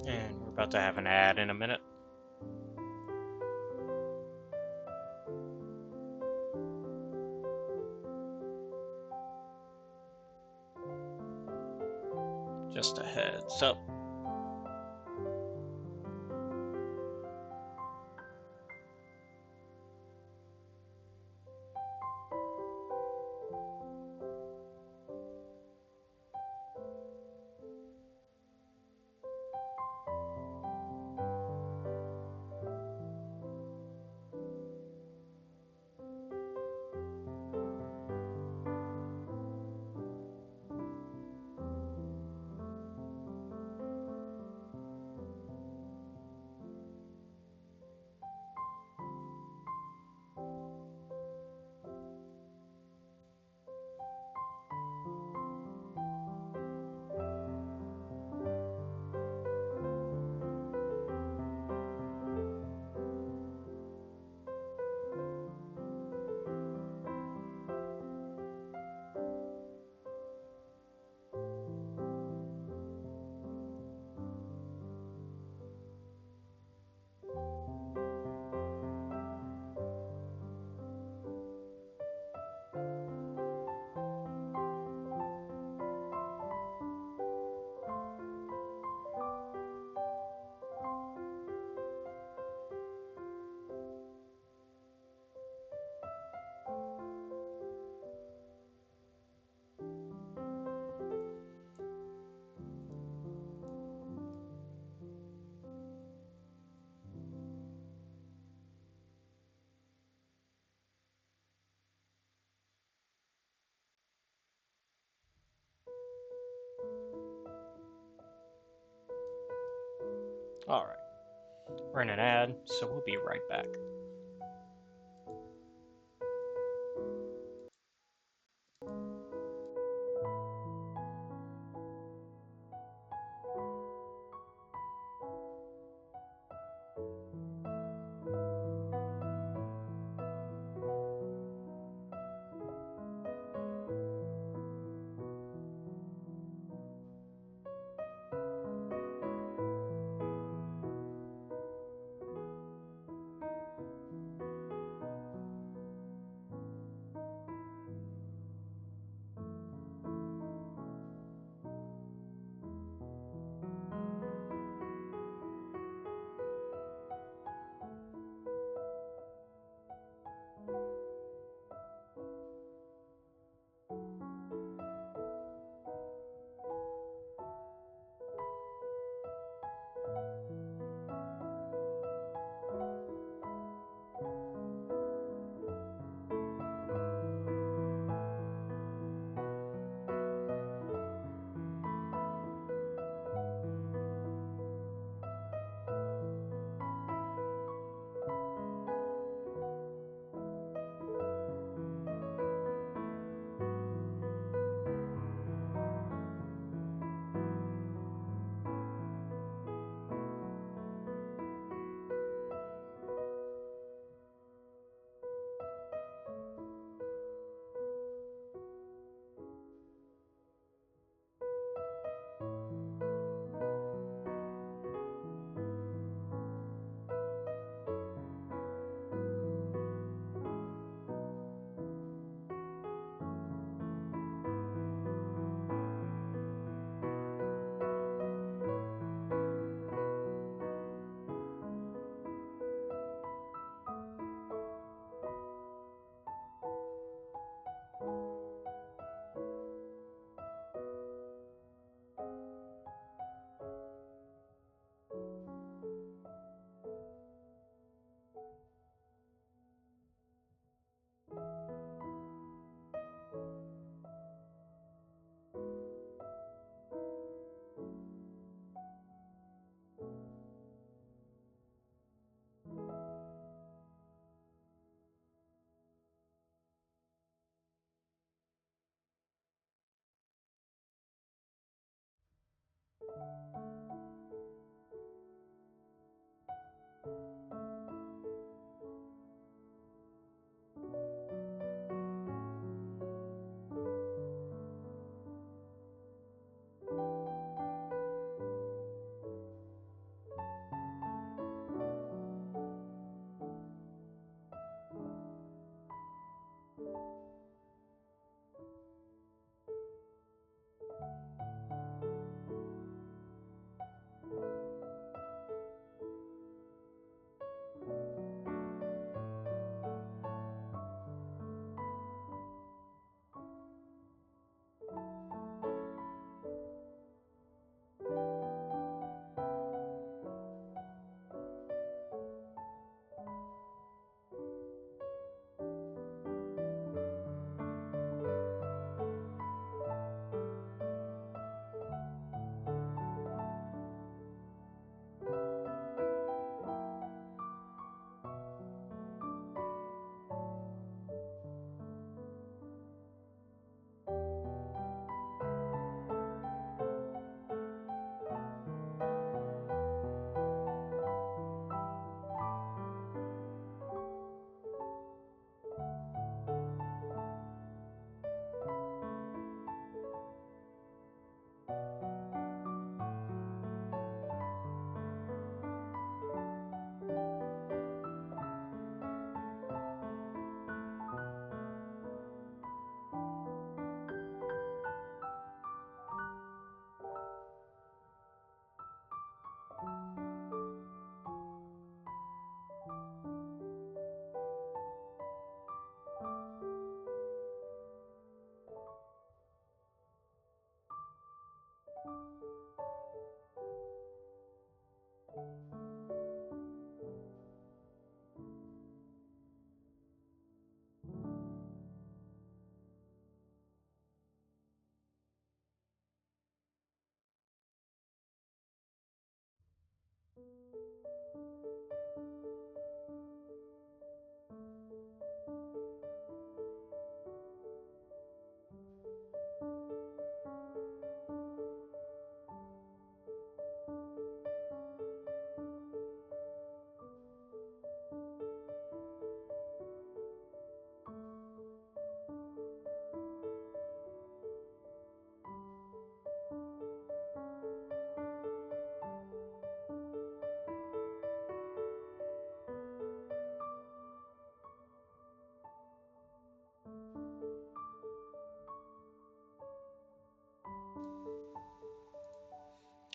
And we're about to have an ad in a minute. Just a heads up. Alright, we're in an ad, so we'll be right back.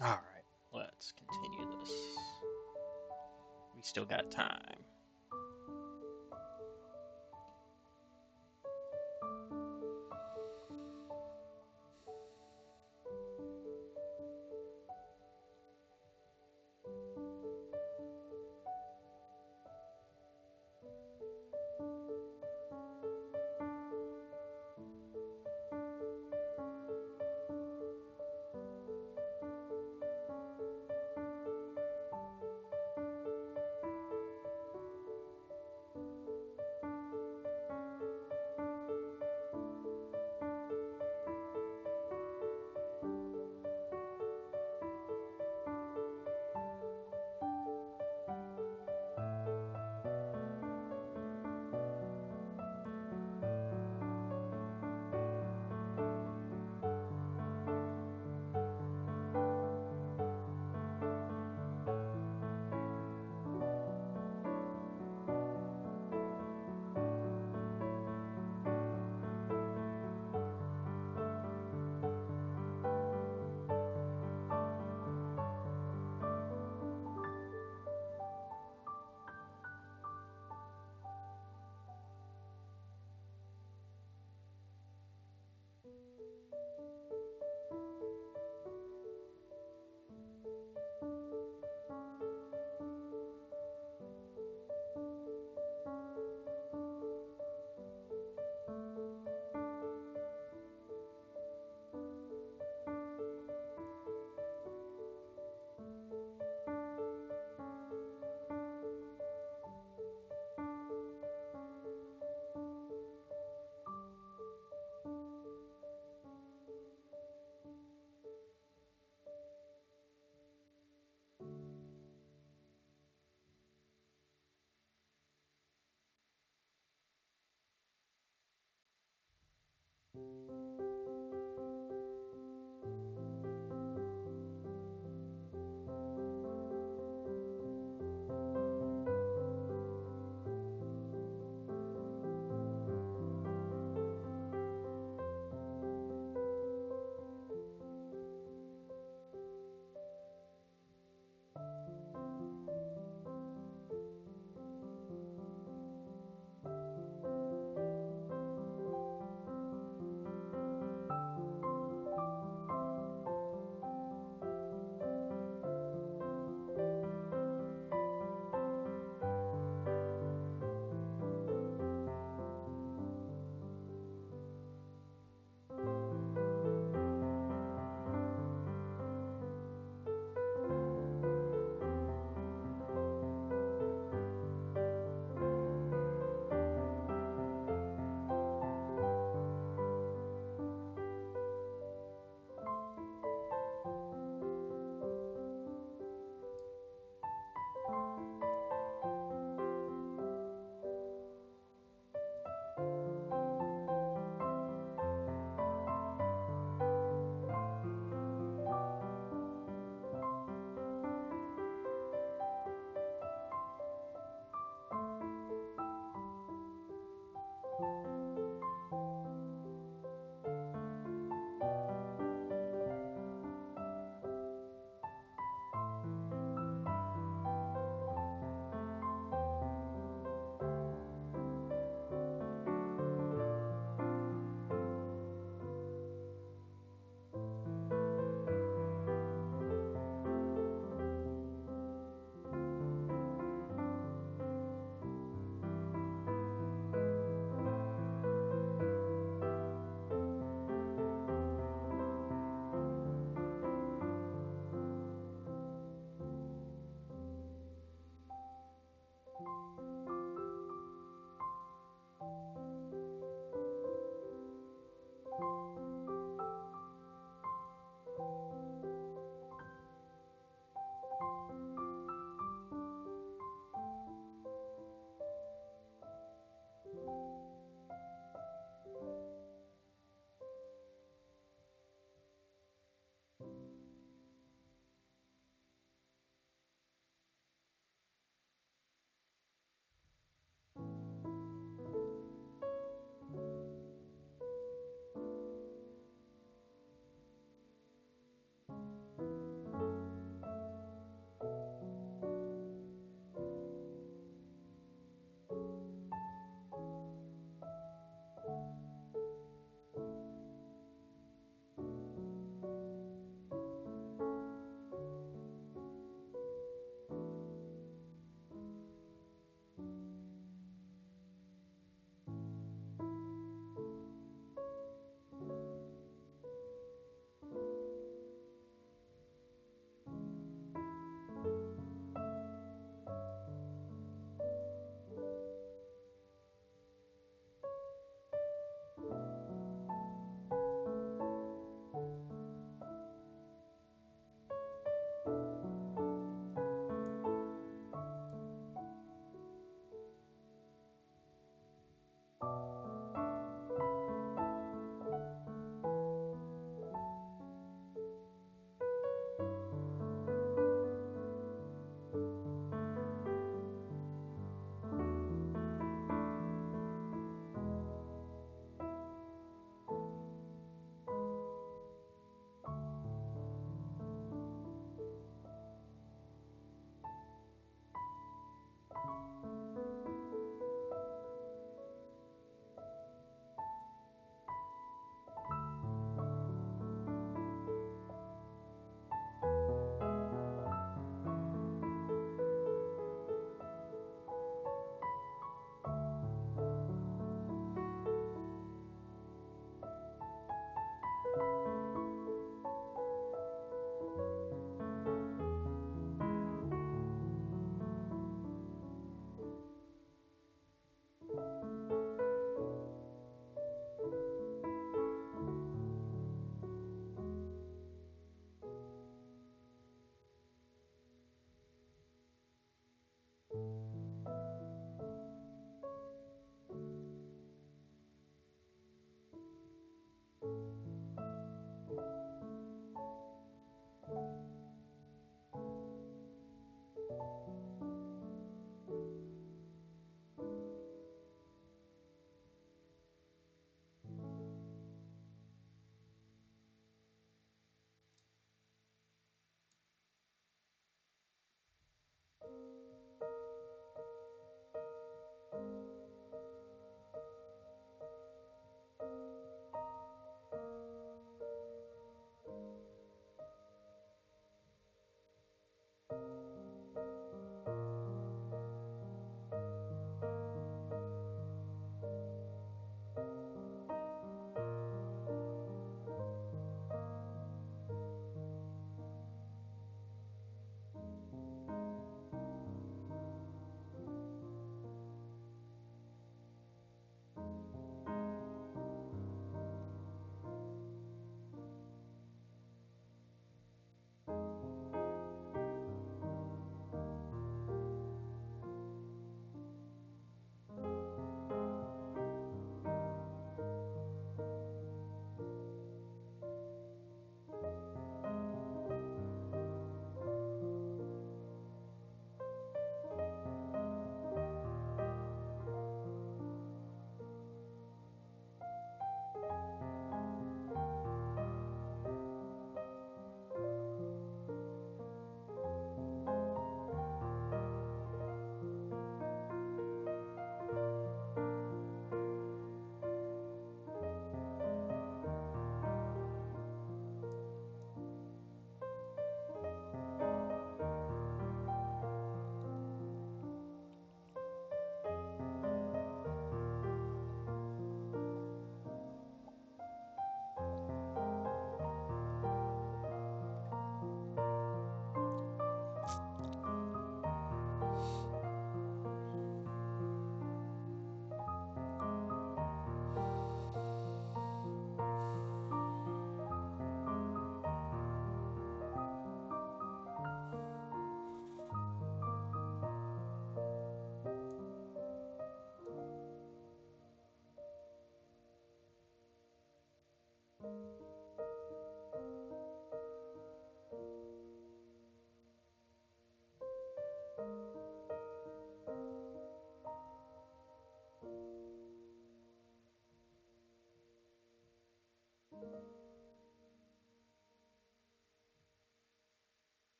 Alright, let's continue this. We still got time.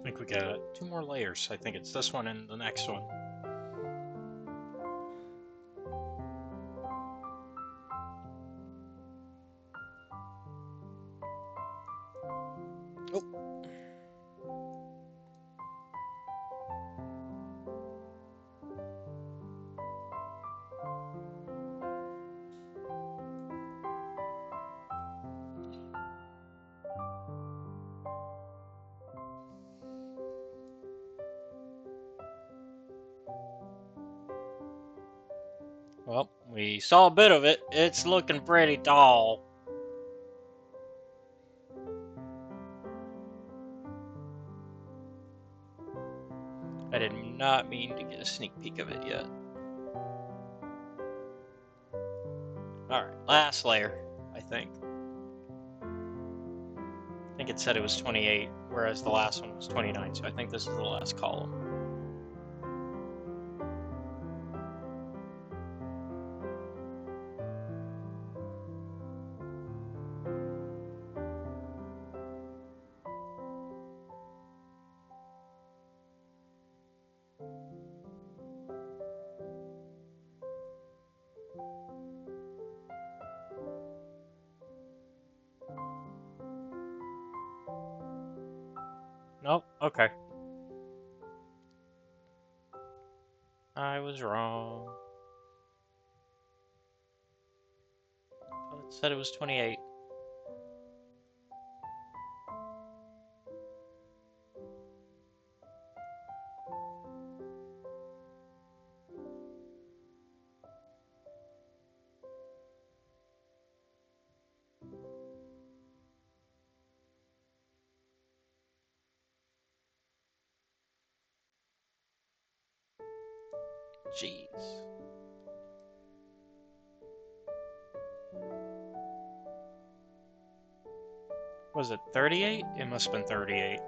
I think we got 2 more layers. I think it's this one and the next one. Oh. Well, we saw a bit of it. It's looking pretty tall. I did not mean to get a sneak peek of it yet. Alright, last layer, I think. I think it said it was 28, whereas the last one was 29, so I think this is the last column. Nope. Okay. I was wrong. It said it was 28. Jeez. Was it 38? It must have been 38.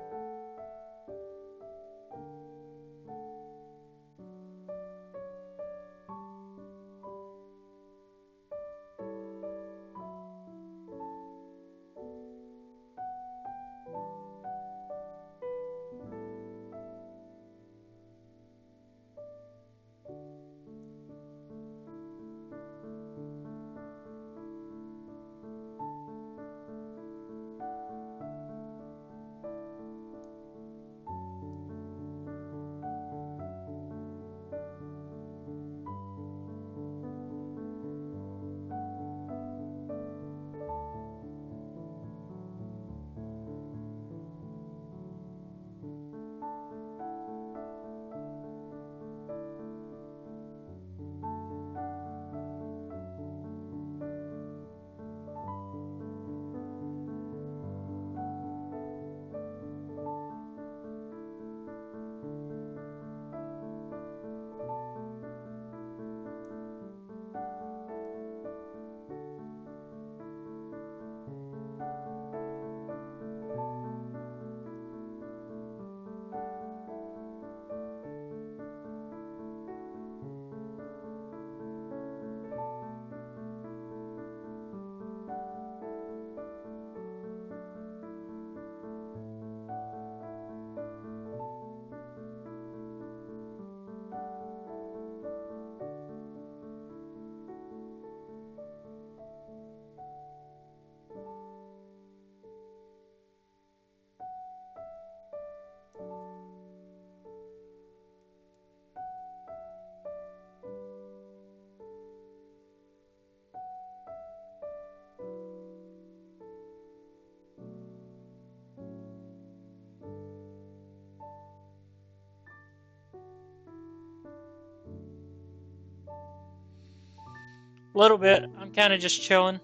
A little bit. I'm kind of just chilling.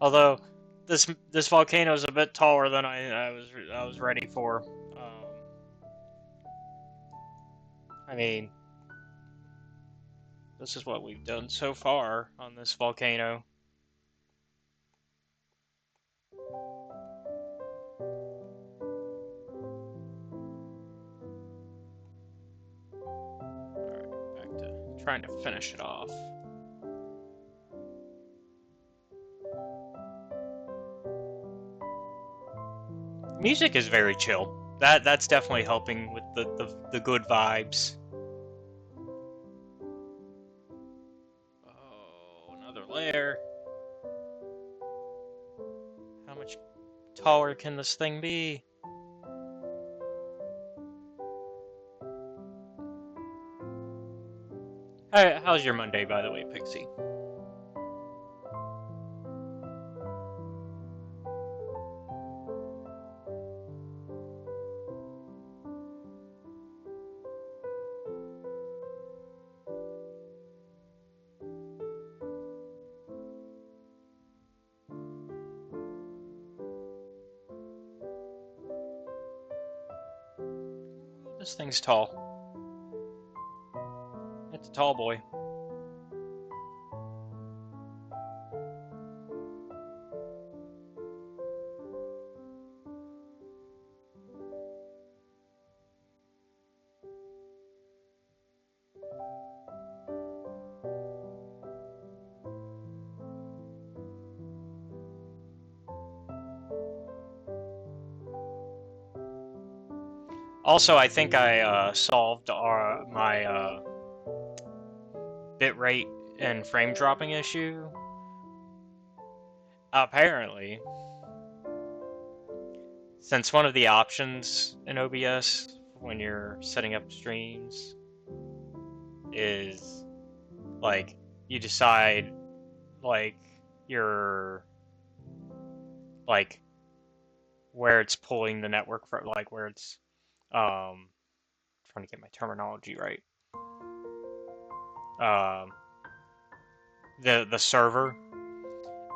Although this volcano is a bit taller than I was ready for. I mean, this is what we've done so far on this volcano. Alright, back to trying to finish it off. Music is very chill. That's definitely helping with the good vibes. Oh, another layer. How much taller can this thing be? How's your Monday, by the way, Pixie? This thing's tall. It's a tall boy. Also, I think I solved my bitrate and frame dropping issue. apparently, since one of the options in OBS when you're setting up streams is like you decide like your like where it's pulling the network from, like where it's trying to get my terminology right. Um, the server,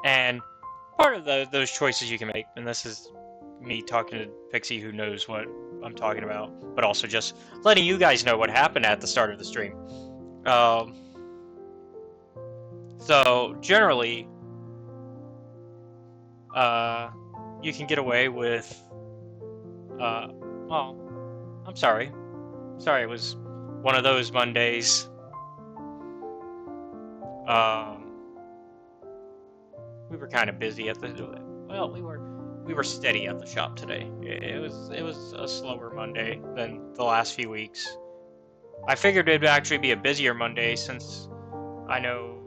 and part of those choices you can make, and this is me talking to Pixie who knows what I'm talking about, but also just letting you guys know what happened at the start of the stream. Um, so generally, you can get away with, well, I'm sorry. Sorry, it was one of those Mondays. Um, we were kind of busy at the, well, we were steady at the shop today. It was a slower Monday than the last few weeks. I figured it'd actually be a busier Monday since I know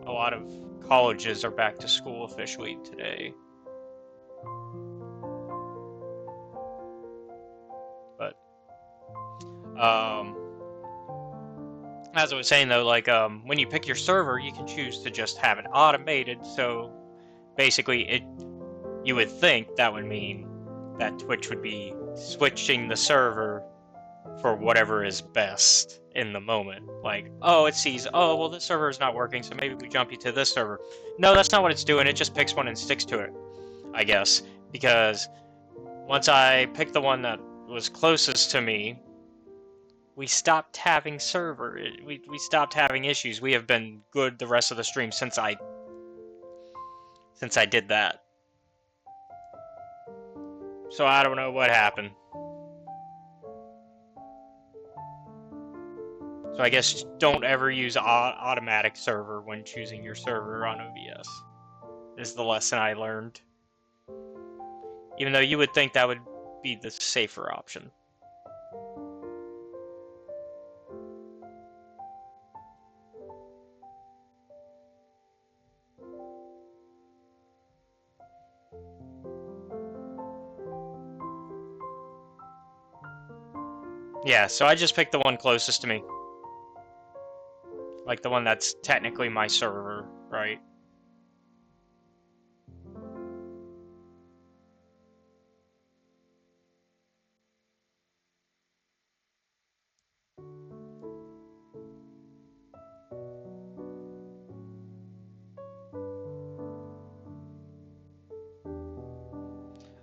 a lot of colleges are back to school officially today. But as I was saying though, like when you pick your server, you can choose to just have it automated. So basically, you would think that would mean that Twitch would be switching the server for whatever is best in the moment. Like, oh, it sees, oh, well, this server is not working, so maybe we jump you to this server. No, that's not what it's doing. It just picks one and sticks to it, I guess. Because once I picked the one that was closest to me, we stopped having we stopped having issues. We have been good the rest of the stream since I did that. So I don't know what happened. So I guess don't ever use automatic server when choosing your server on OBS, is the lesson I learned. Even though you would think that would be the safer option. Yeah, so I just picked the one closest to me. Like the one that's technically my server, right?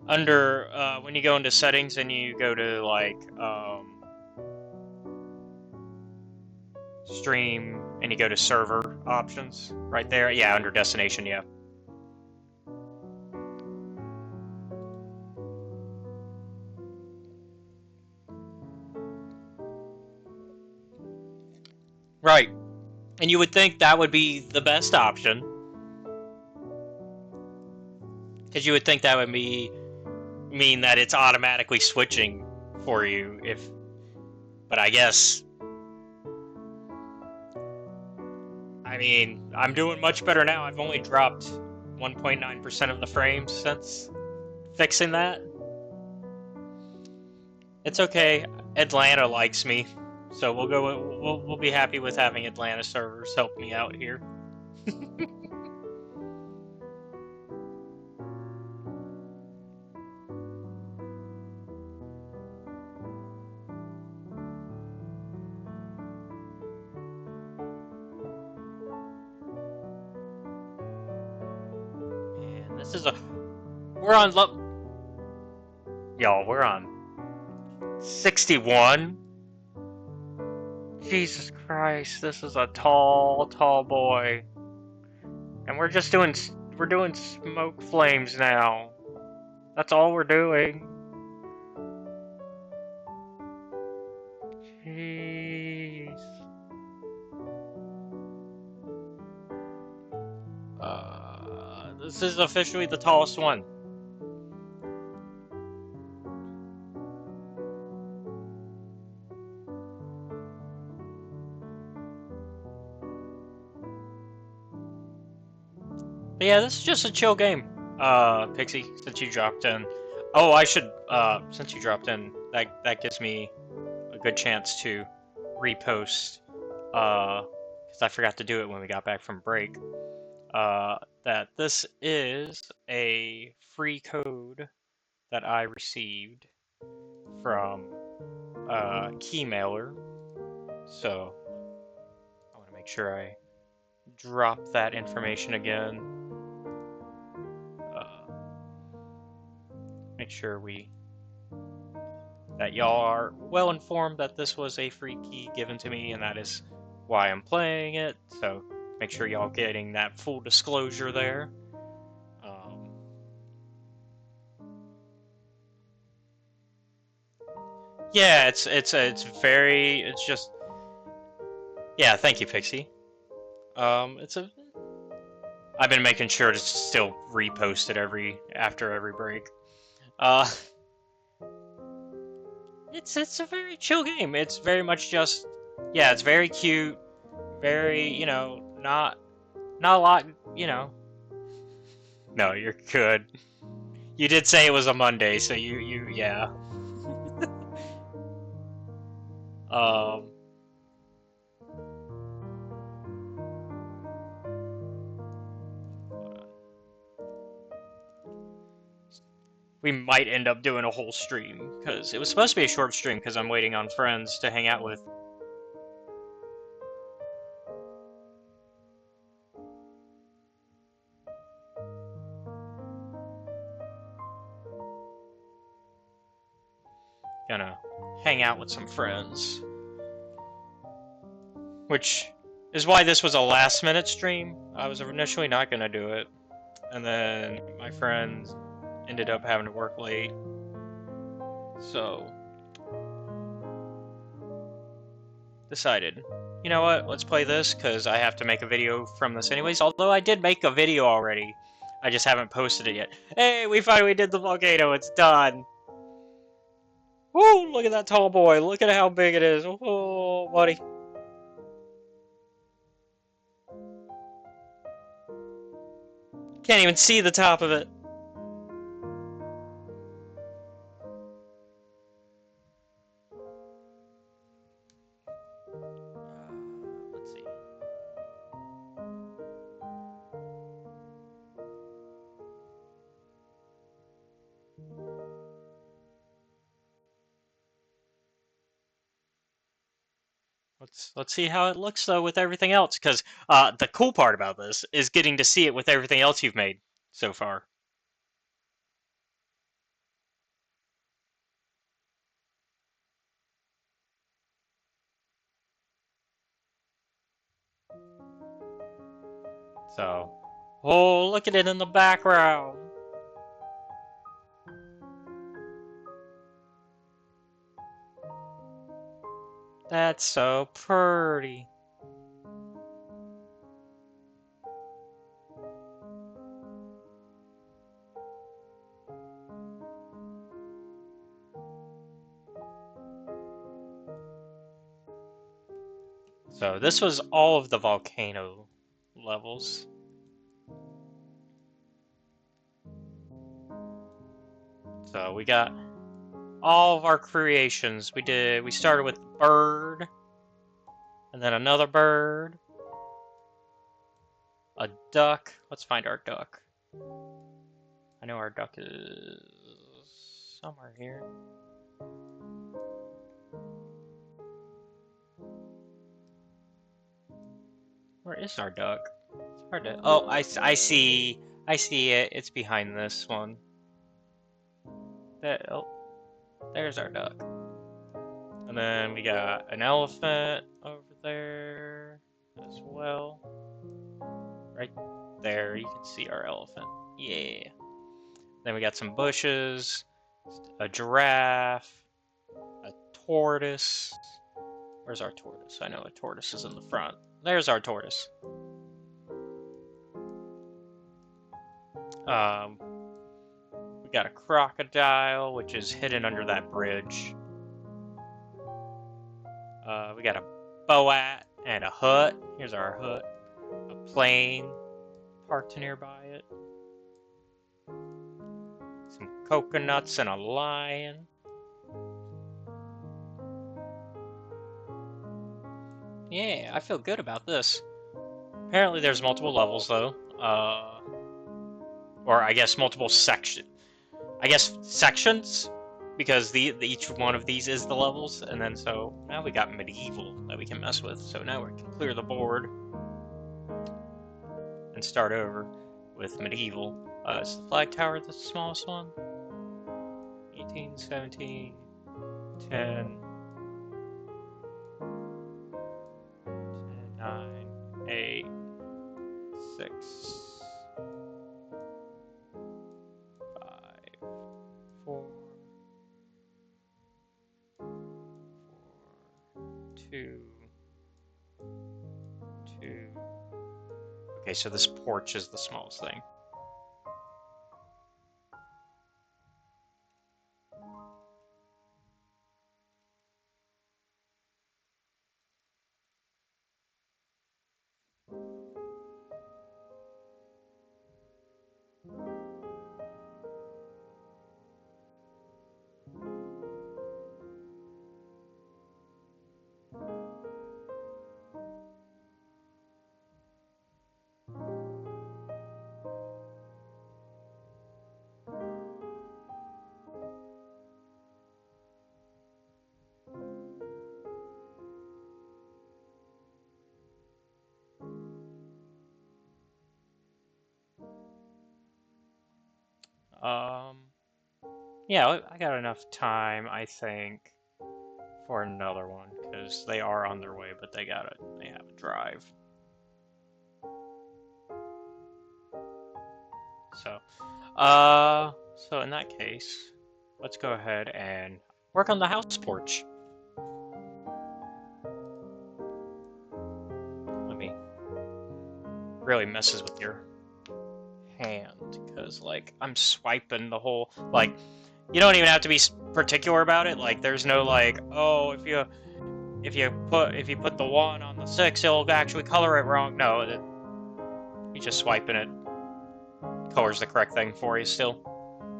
Under, when you go into settings and you go to like, stream and you go to server options, right there. Yeah, under destination, yeah. Right. And you would think that would be the best option. Because you would think that would mean that it's automatically switching for you if, but I guess, I mean, I'm doing much better now. I've only dropped 1.9% of the frames since fixing that. It's okay. Atlanta likes me, so we'll be happy with having Atlanta servers help me out here. Man, this is we're on y'all, we're on 61. Jesus Christ, this is a tall boy. And we're doing smoke flames now. That's all we're doing. Jeez. This is officially the tallest one. But yeah, this is just a chill game. Pixie, since you dropped in. Oh, I should, since you dropped in, that gives me a good chance to repost, because I forgot to do it when we got back from break, that this is a free code that I received from, keymailer. So, I want to make sure I drop that information again. Uh, make sure that y'all are well informed that this was a free key given to me, and that is why I'm playing it. So make sure y'all getting that full disclosure there. Yeah, it's just yeah. Thank you, Pixie. It's a I've been making sure to still repost it after every break. Uh, it's a very chill game. It's very much just yeah. It's very cute. Very not a lot. You know. No, you're good. You did say it was a Monday, so you yeah. Um, we might end up doing a whole stream because it was supposed to be a short stream because I'm waiting on friends to hang out with. Gonna hang out with some friends, which is why this was a last minute stream. I was initially not gonna do it, and then my friends ended up having to work late, so decided, you know what, let's play this because I have to make a video from this anyways. Although I did make a video already, I just haven't posted it yet. Hey, we finally did the volcano. It's done. Woo! Look at that tall boy. Look at how big it is. Oh, buddy. Can't even see the top of it. Let's see. Let's see how it looks though with everything else, because the cool part about this is getting to see it with everything else you've made so far. So, oh, look at it in the background. That's so pretty. So this was all of the volcano levels. So we got all of our creations. We started with bird, and then another bird, a duck. Let's find our duck. I know our duck is somewhere here. Where is our duck? It's hard to. Oh, I see. I see it. It's behind this one. Oh, there's our duck. And then we got an elephant over there as well. Right there, you can see our elephant. Yeah. Then we got some bushes, a giraffe, a tortoise. Where's our tortoise? I know a tortoise is in the front. There's our tortoise. Um, we got a crocodile, which is hidden under that bridge. We got a boat and a hut. Here's our hut. A plane, park nearby it. Some coconuts and a lion. Yeah, I feel good about this. Apparently there's multiple levels, though. Or I guess multiple sections. I guess sections? Because each one of these is the levels, and then so now we got medieval that we can mess with. So now we can clear the board and start over with medieval. Is the flag tower the smallest one? 18, 17, 10, 9, 8, 6, 5, 4, 2, 2. Okay, so this porch is the smallest thing. Yeah, I got enough time, I think, for another one, because they are on their way, but they have a drive. So, so in that case, let's go ahead and work on the house porch. Let me really messes with your hand, because like I'm swiping the whole like. You don't even have to be particular about it. Like, there's no like, oh, if you put the 1 on the 6, it'll actually color it wrong. No, you just swiping it colors the correct thing for you still.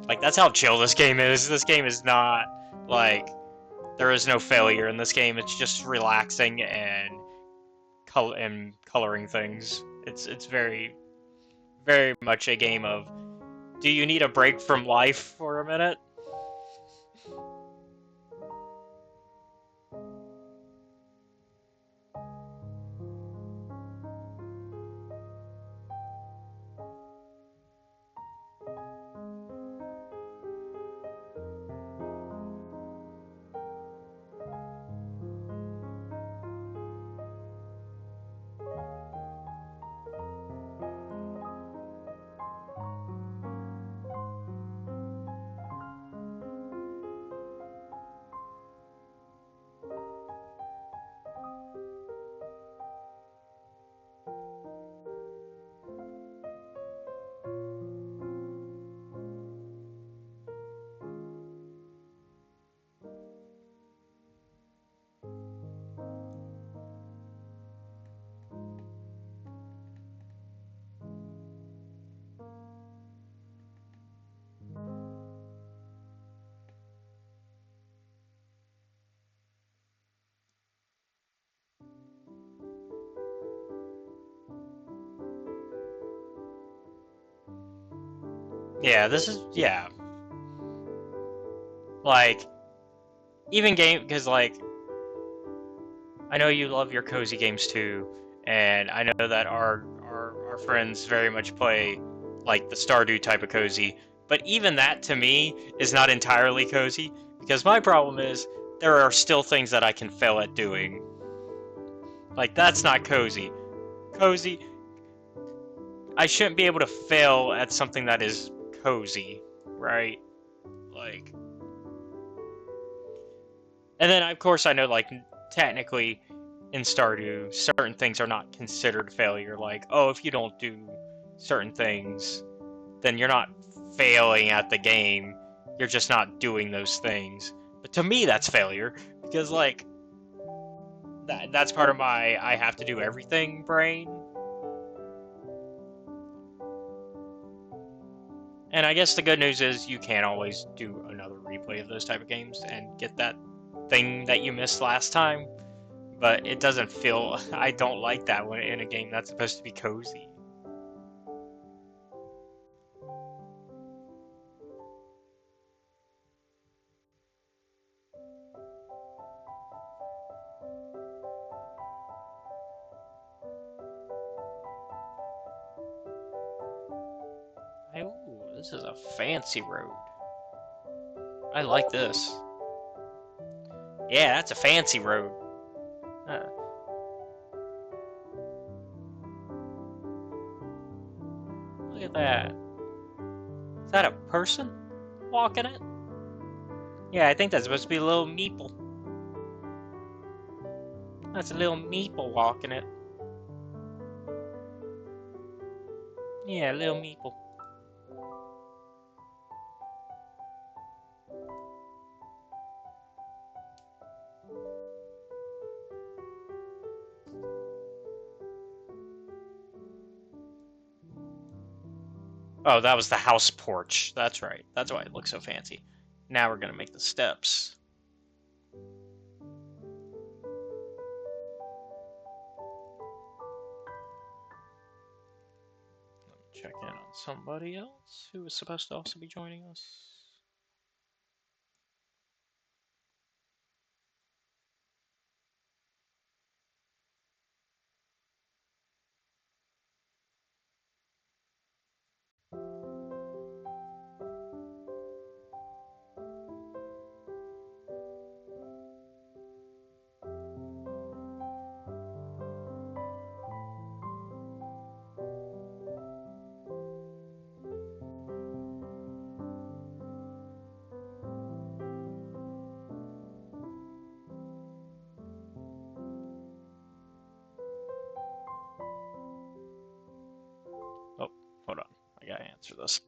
Like, that's how chill this game is. This game is not like there is no failure in this game. It's just relaxing and coloring things. It's very very much a game of, do you need a break from life for a minute? Yeah, this is like even game because like I know you love your cozy games too, and I know that our friends very much play like the Stardew type of cozy. But even that to me is not entirely cozy because my problem is there are still things that I can fail at doing. Like that's not cozy. Cozy, I shouldn't be able to fail at something that is cozy, right? Like, and then of course I know like technically in Stardew certain things are not considered failure. Like, oh, if you don't do certain things, then you're not failing at the game. You're just not doing those things. But to me, that's failure because like that's part of my I have to do everything brain. And I guess the good news is you can always do another replay of those type of games and get that thing that you missed last time. But it doesn't feel... I don't like that when in a game that's supposed to be cozy. Ooh, this is a fancy road. I like this. Yeah, that's a fancy road. Uh, Look at that. Is that a person walking it? Yeah, I think that's supposed to be a little meeple. That's a little meeple walking it. Yeah, a little meeple. Oh, that was the house porch. That's right. That's why it looks so fancy. Now we're gonna make the steps. Let me check in on somebody else who was supposed to also be joining us. Oh, hold on. I gotta answer this.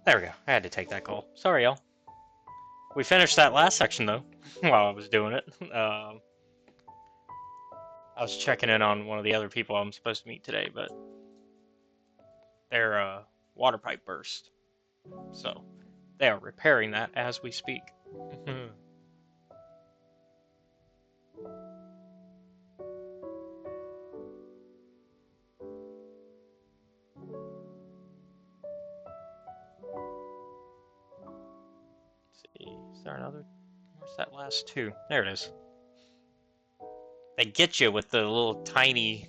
There we go. I had to take that call. Sorry, y'all. We finished that last section, though, while I was doing it. I was checking in on one of the other people I'm supposed to meet today, but their water pipe burst. So they are repairing that as we speak. See, is there another? Where's that last two? There it is. They get you with the little tiny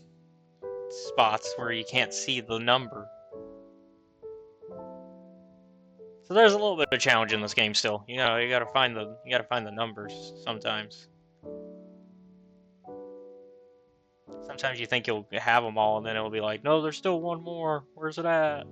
spots where you can't see the number. So there's a little bit of challenge in this game still. You know, you gotta find the numbers sometimes. Sometimes you think you'll have them all, and then it'll be like, no, there's still one more. Where's it at?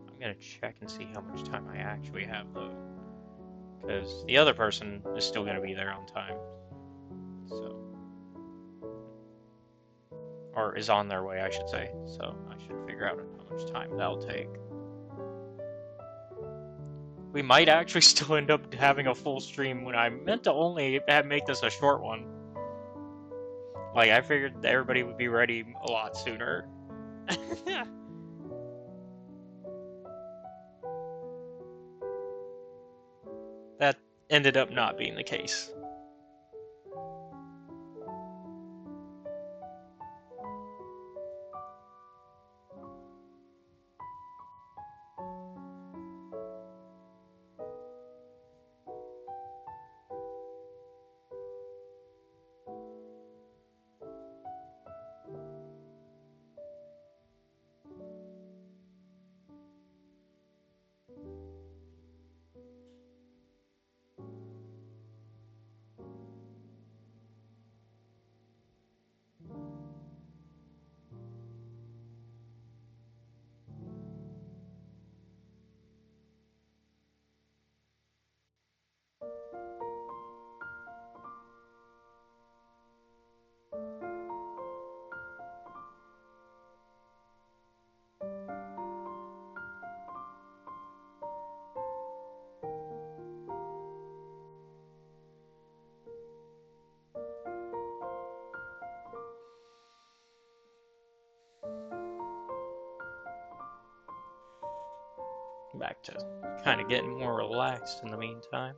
I'm gonna check and see how much time I actually have, though. Because the other person is still gonna be there on time. So. Or is on their way, I should say. So I should figure out how much time that'll take. We might actually still end up having a full stream when I meant to only make this a short one. Like, I figured everybody would be ready a lot sooner. That ended up not being the case. Back to kind of getting more relaxed in the meantime.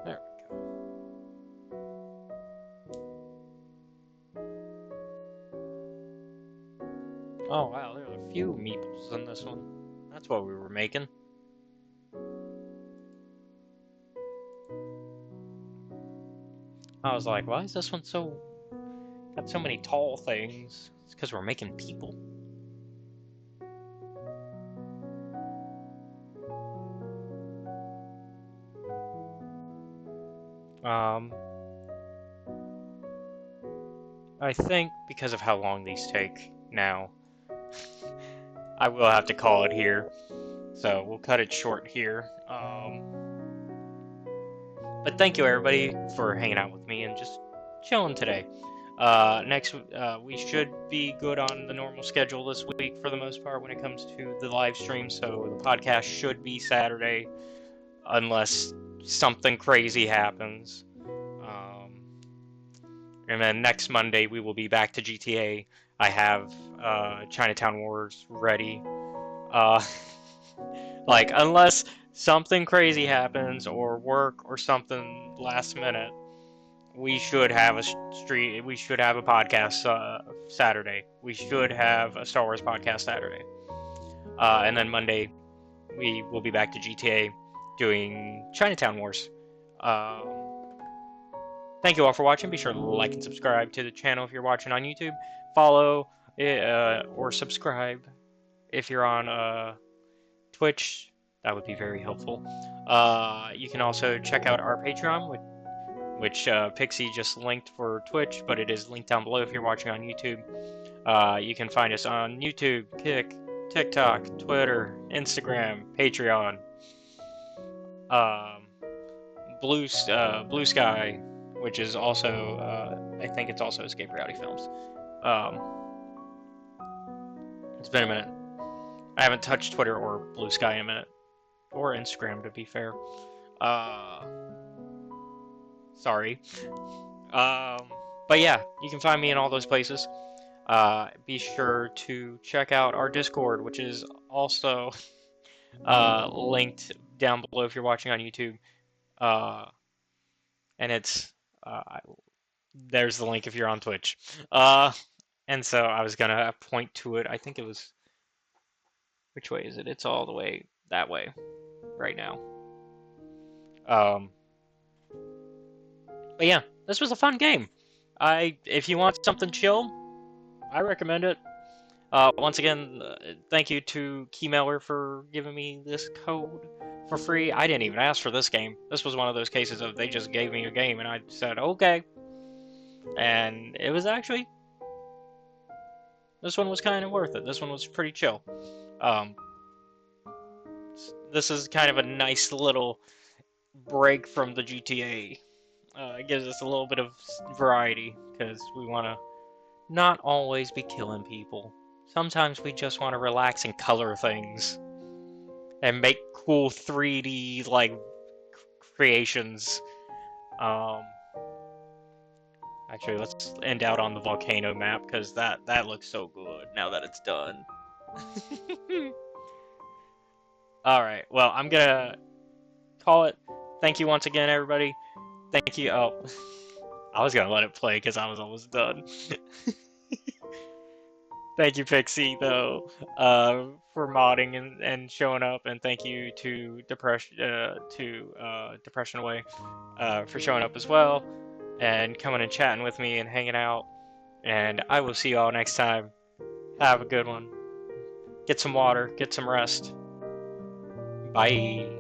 There we go. Oh wow, there are a few meeples in this one. That's what we were making. I was like, why is this one got so many tall things? It's because we're making people. I think because of how long these take now, I will have to call it here. So we'll cut it short here. But thank you everybody for hanging out with me and just chilling today. Next, we should be good on the normal schedule this week for the most part when it comes to the live stream. So the podcast should be Saturday, unless something crazy happens. And then next Monday we will be back to GTA. I have Chinatown Wars ready. Like, unless something crazy happens or work or something last minute, we should have a stream. We should have a podcast Saturday. We should have a Star Wars podcast Saturday. And then Monday we will be back to GTA doing Chinatown Wars. Thank you all for watching. Be sure to like and subscribe to the channel if you're watching on YouTube. Follow or subscribe if you're on Twitch. That would be very helpful. You can also check out our Patreon, which Pixie just linked for Twitch, but it is linked down below if you're watching on YouTube. You can find us on YouTube, Kick, TikTok, Twitter, Instagram, Patreon, Blue Sky, which is also, I think it's also Escape Reality Films. It's been a minute. I haven't touched Twitter or Blue Sky in a minute. Or Instagram, to be fair. Sorry. But yeah, you can find me in all those places. Be sure to check out our Discord, which is also linked down below if you're watching on YouTube. And it's there's the link if you're on Twitch. And so I was gonna point to it. I think it was, which way is it? It's all the way that way right now. But yeah, this was a fun game. If you want something chill, I recommend it. Once again, thank you to keymailer for giving me this code for free. I didn't even ask for this game. This was one of those cases of they just gave me a game and I said, okay. And it was actually, this one was kind of worth it. This one was pretty chill. This is kind of a nice little break from the GTA. It gives us a little bit of variety, because we want to not always be killing people. Sometimes we just want to relax and color things. And make cool 3D, like, creations. Actually, let's end out on the volcano map, because that looks so good now that it's done. Alright, well, I'm gonna call it. Thank you once again, everybody. Thank you. Oh, I was gonna let it play because I was almost done. Thank you, Pixie, though, for modding and showing up, and thank you to Depression Away for showing up as well, and coming and chatting with me and hanging out. And I will see you all next time. Have a good one. Get some water. Get some rest. Bye.